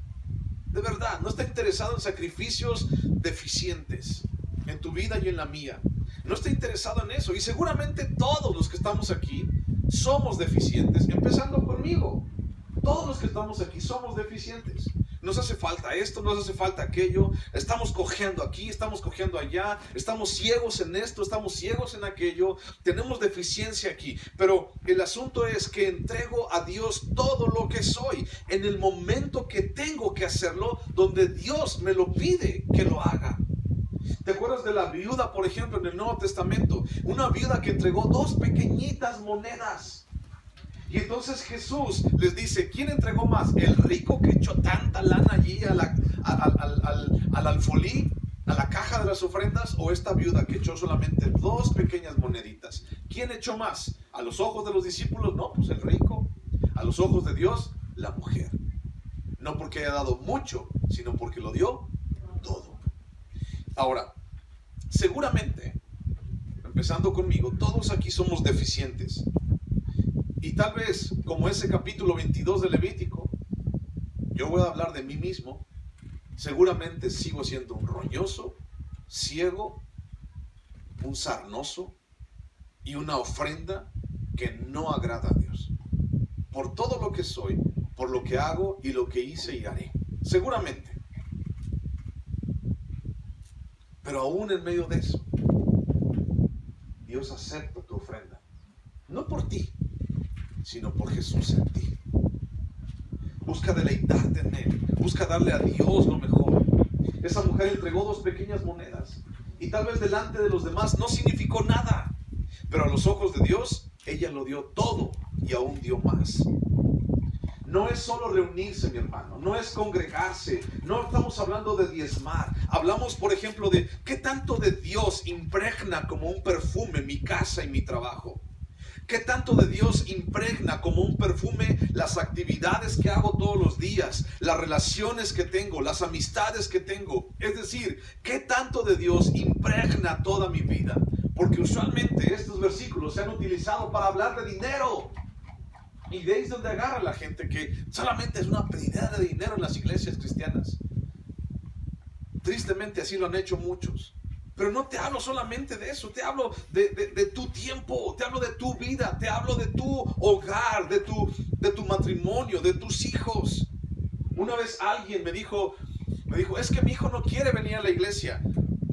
S1: De verdad, no está interesado en sacrificios deficientes en tu vida y en la mía. No está interesado en eso. Y seguramente todos los que estamos aquí somos deficientes, empezando conmigo. Todos los que estamos aquí somos deficientes. Nos hace falta esto, nos hace falta aquello. Estamos cojeando aquí, estamos cojeando allá. Estamos ciegos en esto, estamos ciegos en aquello. Tenemos deficiencia aquí. Pero el asunto es que entrego a Dios todo lo que soy en el momento que tengo que hacerlo, donde Dios me lo pide que lo haga. ¿Te acuerdas de la viuda, por ejemplo, en el Nuevo Testamento? Una viuda que entregó 2 pequeñitas monedas. Y entonces Jesús les dice, ¿quién entregó más? ¿El rico que echó tanta lana allí al alfolí, a la caja de las ofrendas? ¿O esta viuda que echó solamente 2 pequeñas moneditas? ¿Quién echó más? ¿A los ojos de los discípulos? No, pues el rico. A los ojos de Dios, la mujer. No porque haya dado mucho, sino porque lo dio todo. Ahora, seguramente, empezando conmigo, todos aquí somos deficientes. Y tal vez, como ese capítulo 22 de Levítico, yo voy a hablar de mí mismo. Seguramente sigo siendo un roñoso, ciego, un sarnoso y una ofrenda que no agrada a Dios. Por todo lo que soy, por lo que hago y lo que hice y haré. Seguramente. Pero aún en medio de eso, Dios acepta tu ofrenda. No por ti, sino por Jesús en ti. Busca deleitarte en Él. Busca darle a Dios lo mejor. Esa mujer entregó 2 pequeñas monedas. Y tal vez delante de los demás no significó nada. Pero a los ojos de Dios, ella lo dio todo y aún dio más. No es solo reunirse, mi hermano, no es congregarse, no estamos hablando de diezmar. Hablamos, por ejemplo, de qué tanto de Dios impregna como un perfume mi casa y mi trabajo. ¿Qué tanto de Dios impregna como un perfume las actividades que hago todos los días, las relaciones que tengo, las amistades que tengo? Es decir, ¿qué tanto de Dios impregna toda mi vida? Porque usualmente estos versículos se han utilizado para hablar de dinero. Y de ahí es donde agarra la gente que solamente es una pedidera de dinero en las iglesias cristianas. Tristemente así lo han hecho muchos. Pero no te hablo solamente de eso, te hablo de tu tiempo, te hablo de tu vida, te hablo de tu hogar, de tu matrimonio, de tus hijos. Una vez alguien me dijo, es que mi hijo no quiere venir a la iglesia.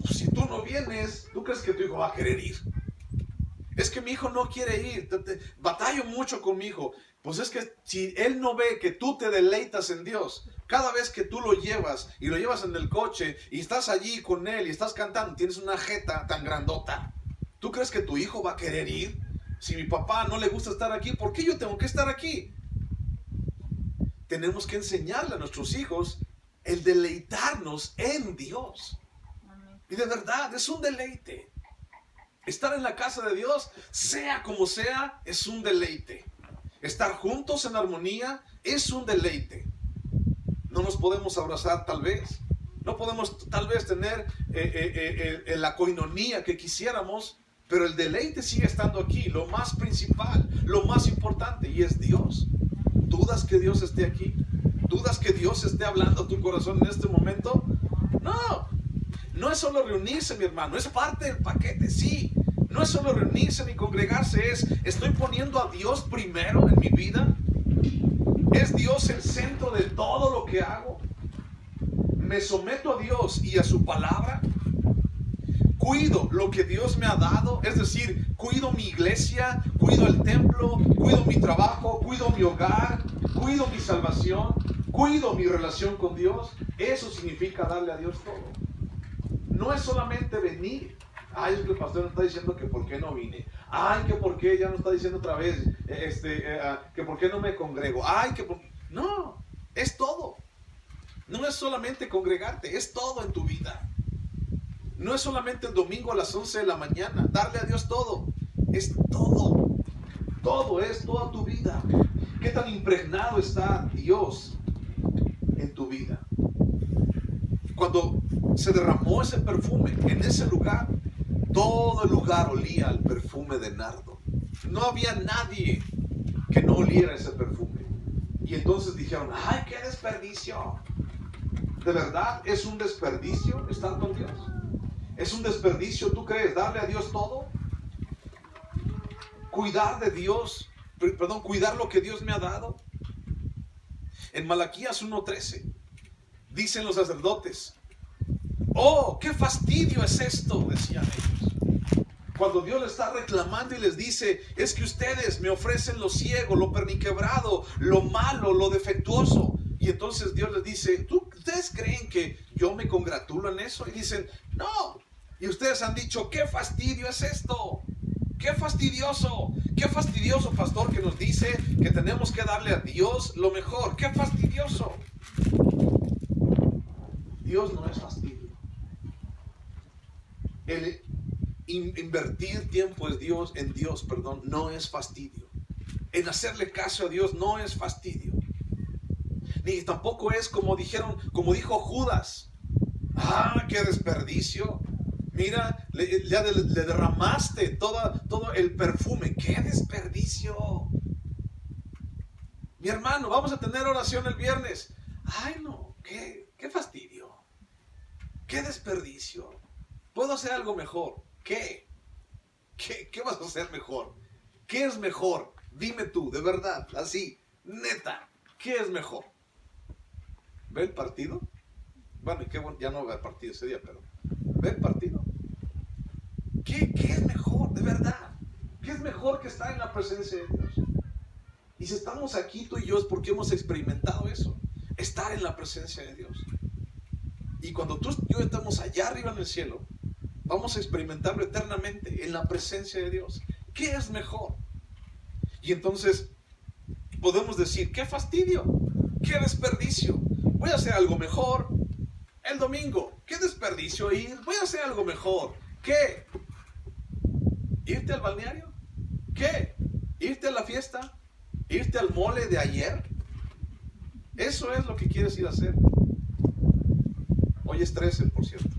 S1: Pues si tú no vienes, ¿tú crees que tu hijo va a querer ir? Es que mi hijo no quiere ir, batallo mucho con mi hijo. Pues es que si él no ve que tú te deleitas en Dios, cada vez que tú lo llevas y lo llevas en el coche y estás allí con él y estás cantando, tienes una jeta tan grandota, ¿tú crees que tu hijo va a querer ir? Si mi papá no le gusta estar aquí, ¿por qué yo tengo que estar aquí? Tenemos que enseñarle a nuestros hijos el deleitarnos en Dios. Y de verdad, es un deleite. Estar en la casa de Dios, sea como sea, es un deleite. Estar juntos en armonía es un deleite. No nos podemos abrazar tal vez. No podemos tal vez tener la coinonía que quisiéramos, pero el deleite sigue estando aquí. Lo más principal, lo más importante, y es Dios. ¿Dudas que Dios esté aquí? ¿Dudas que Dios esté hablando a tu corazón en este momento? No. No es solo reunirse, mi hermano, es parte del paquete, sí. No es solo reunirse ni congregarse, estoy poniendo a Dios primero en mi vida. ¿Es Dios el centro de todo lo que hago? ¿Me someto a Dios y a su palabra? ¿Cuido lo que Dios me ha dado? Es decir, cuido mi iglesia, cuido el templo, cuido mi trabajo, cuido mi hogar, cuido mi salvación, cuido mi relación con Dios. Eso significa darle a Dios todo. No es solamente venir. Ay, es que el pastor nos está diciendo que por qué no vine. Ay, que por qué ya nos está diciendo otra vez, que por qué no me congrego. Ay, que por... No, es todo. No es solamente congregarte, es todo en tu vida. No es solamente el domingo a las 11 de la mañana, darle a Dios todo. Es todo. Todo es toda tu vida. ¿Qué tan impregnado está Dios en tu vida? Cuando se derramó ese perfume en ese lugar, todo el lugar olía al perfume de nardo. No había nadie que no oliera ese perfume. Y entonces dijeron, ¡ay, qué desperdicio! ¿De verdad es un desperdicio estar con Dios? ¿Es un desperdicio, tú crees, darle a Dios todo? Cuidar de Dios, cuidar lo que Dios me ha dado. En Malaquías 1:13 dicen los sacerdotes, ¡oh, qué fastidio es esto!, decían ellos. Cuando Dios les está reclamando y les dice, es que ustedes me ofrecen lo ciego, lo perniquebrado, lo malo, lo defectuoso. Y entonces Dios les dice, ¿ustedes creen que yo me congratulo en eso? Y dicen, no. Y ustedes han dicho, ¿qué fastidio es esto? ¡Qué fastidioso! ¡Qué fastidioso, pastor, que nos dice que tenemos que darle a Dios lo mejor! ¡Qué fastidioso! Dios no es fastidio. El invertir tiempo en Dios, no es fastidio. En hacerle caso a Dios no es fastidio. Ni tampoco es como dijo Judas. ¡Ah, qué desperdicio! Mira, le derramaste todo el perfume. ¡Qué desperdicio! Mi hermano, vamos a tener oración el viernes. ¡Ay, no! ¡Qué fastidio! ¡Qué desperdicio! ¿Puedo hacer algo mejor? ¿Qué? ¿Qué vas a hacer mejor? ¿Qué es mejor? Dime tú, de verdad, así, neta, ¿qué es mejor? ¿Ve el partido? Bueno, ya no va el partido ese día, pero ¿ve el partido? ¿Qué es mejor, de verdad? ¿Qué es mejor que estar en la presencia de Dios? Y si estamos aquí tú y yo es porque hemos experimentado eso, estar en la presencia de Dios. Y cuando tú y yo estamos allá arriba en el cielo, vamos a experimentarlo eternamente en la presencia de Dios. ¿Qué es mejor? Y entonces podemos decir, ¡qué fastidio! ¡Qué desperdicio! Voy a hacer algo mejor el domingo. ¡Qué desperdicio ir! Voy a hacer algo mejor. ¿Qué? ¿Irte al balneario? ¿Qué? ¿Irte a la fiesta? ¿Irte al mole de ayer? Eso es lo que quieres ir a hacer. Hoy es 13, por cierto.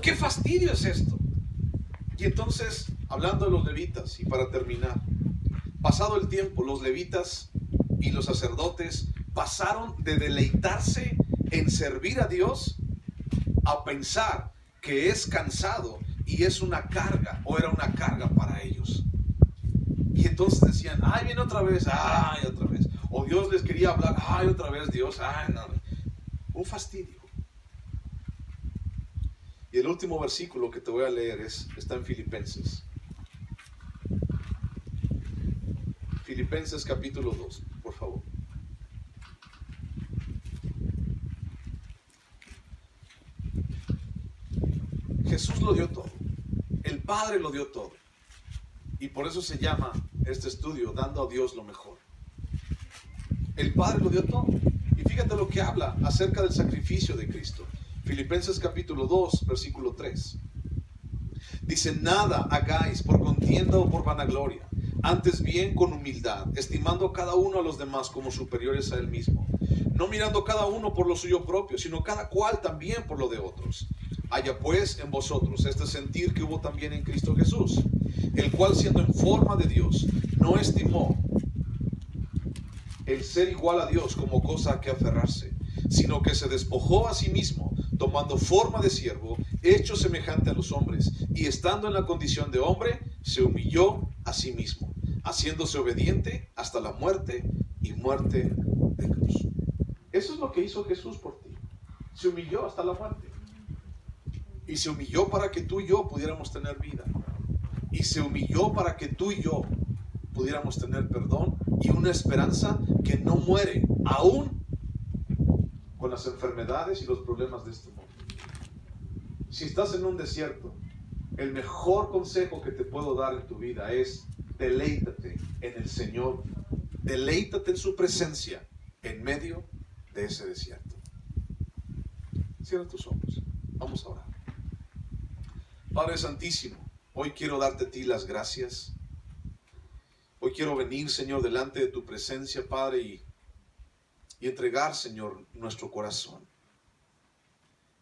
S1: ¿Qué fastidio es esto? Y entonces, hablando de los levitas, y para terminar, pasado el tiempo, los levitas y los sacerdotes pasaron de deleitarse en servir a Dios a pensar que es cansado y es una carga, o era una carga para ellos. Y entonces decían, ¡ay, viene otra vez! ¡Ay, otra vez! O Dios les quería hablar, ¡ay, otra vez Dios! ¡Ay, no! Un fastidio. Y el último versículo que te voy a leer está en Filipenses. Filipenses capítulo 2, por favor. Jesús lo dio todo. El Padre lo dio todo. Y por eso se llama este estudio, dando a Dios lo mejor. El Padre lo dio todo. Y fíjate lo que habla acerca del sacrificio de Cristo. Filipenses capítulo 2, versículo 3. Dice, nada hagáis por contienda o por vanagloria, antes bien con humildad, estimando cada uno a los demás como superiores a él mismo, no mirando cada uno por lo suyo propio, sino cada cual también por lo de otros. Haya pues en vosotros este sentir que hubo también en Cristo Jesús, el cual siendo en forma de Dios, no estimó el ser igual a Dios como cosa a que aferrarse, sino que se despojó a sí mismo, tomando forma de siervo, hecho semejante a los hombres, y estando en la condición de hombre, se humilló a sí mismo, haciéndose obediente hasta la muerte y muerte de cruz. Eso es lo que hizo Jesús por ti. Se humilló hasta la muerte. Y se humilló para que tú y yo pudiéramos tener vida. Y se humilló para que tú y yo pudiéramos tener perdón y una esperanza que no muere, aún con las enfermedades y los problemas de este mundo. Si estás en un desierto, el mejor consejo que te puedo dar en tu vida es: deleítate en el Señor, deleítate en su presencia en medio de ese desierto. Cierra tus ojos, vamos a orar. Padre Santísimo, hoy quiero darte a ti las gracias. Hoy quiero venir, Señor, delante de tu presencia, Padre, y entregar, Señor, nuestro corazón.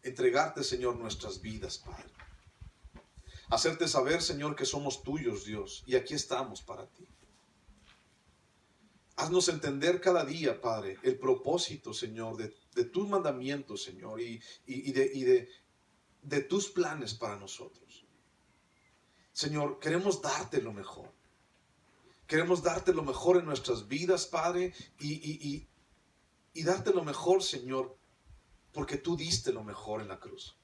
S1: Entregarte, Señor, nuestras vidas, Padre. Hacerte saber, Señor, que somos tuyos, Dios, y aquí estamos para ti. Haznos entender cada día, Padre, el propósito, Señor, de tus mandamientos, Señor, y de tus planes para nosotros. Señor, queremos darte lo mejor. Queremos darte lo mejor en nuestras vidas, Padre, y darte lo mejor, Señor, porque tú diste lo mejor en la cruz.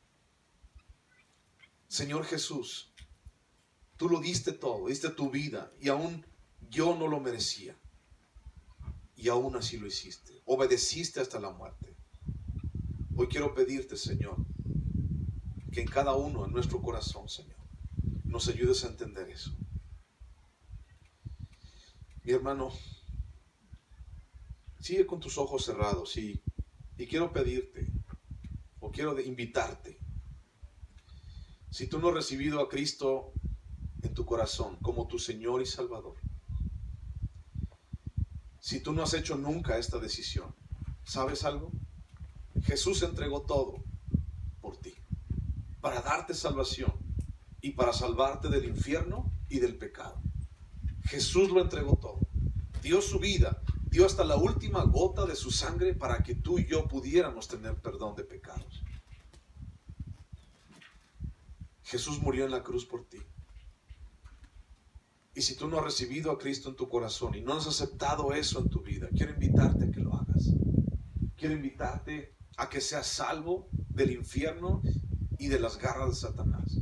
S1: Señor Jesús, tú lo diste todo, diste tu vida, y aún yo no lo merecía. Y aún así lo hiciste. Obedeciste hasta la muerte. Hoy quiero pedirte, Señor, que en cada uno, en nuestro corazón, Señor, nos ayudes a entender eso. Mi hermano, sigue con tus ojos cerrados y quiero pedirte, o quiero invitarte. Si tú no has recibido a Cristo en tu corazón como tu Señor y Salvador, si tú no has hecho nunca esta decisión, ¿sabes algo? Jesús entregó todo por ti, para darte salvación y para salvarte del infierno y del pecado. Jesús lo entregó todo. Dio su vida, dio hasta la última gota de su sangre para que tú y yo pudiéramos tener perdón de pecados. Jesús murió en la cruz por ti. Y si tú no has recibido a Cristo en tu corazón y no has aceptado eso en tu vida, quiero invitarte a que lo hagas. Quiero invitarte a que seas salvo del infierno y de las garras de Satanás.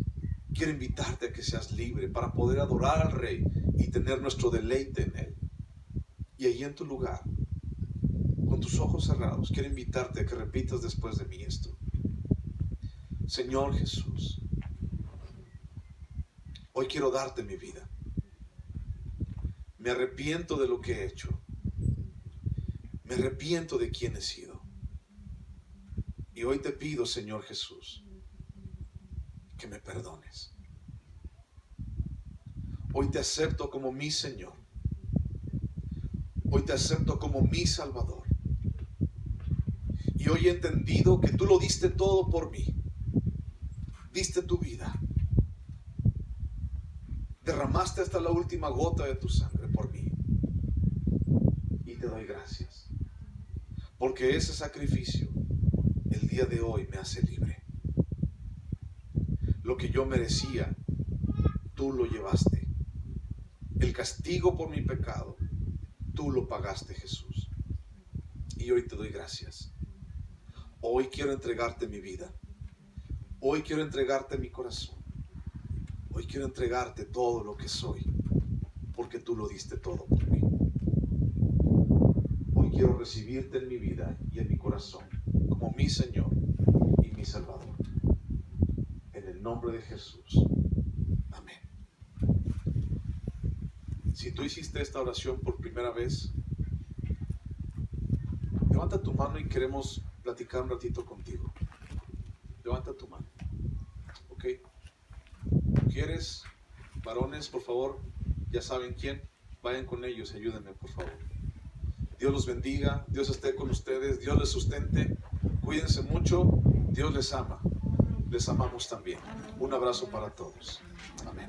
S1: Quiero invitarte a que seas libre para poder adorar al Rey y tener nuestro deleite en Él. Y allí en tu lugar, con tus ojos cerrados, quiero invitarte a que repitas después de mí esto. Señor Jesús, hoy quiero darte mi vida. Me arrepiento de lo que he hecho. Me arrepiento de quién he sido. Y hoy te pido, Señor Jesús, que me perdones. Hoy te acepto como mi Señor. Hoy te acepto como mi Salvador. Y hoy he entendido que tú lo diste todo por mí. Diste tu vida. Derramaste hasta la última gota de tu sangre por mí. Y te doy gracias. Porque ese sacrificio el día de hoy me hace libre. Lo que yo merecía, tú lo llevaste. El castigo por mi pecado, tú lo pagaste, Jesús. Y hoy te doy gracias. Hoy quiero entregarte mi vida. Hoy quiero entregarte mi corazón. Hoy quiero entregarte todo lo que soy, porque tú lo diste todo por mí. Hoy quiero recibirte en mi vida y en mi corazón como mi Señor y mi Salvador. En el nombre de Jesús. Amén. Si tú hiciste esta oración por primera vez, levanta tu mano y queremos platicar un ratito contigo. Levanta tu mano. ¿Ok? ¿Quieres? Varones, por favor, ya saben quién. Vayan con ellos, ayúdenme, por favor. Dios los bendiga, Dios esté con ustedes, Dios les sustente. Cuídense mucho, Dios les ama. Les amamos también. Un abrazo para todos. Amén.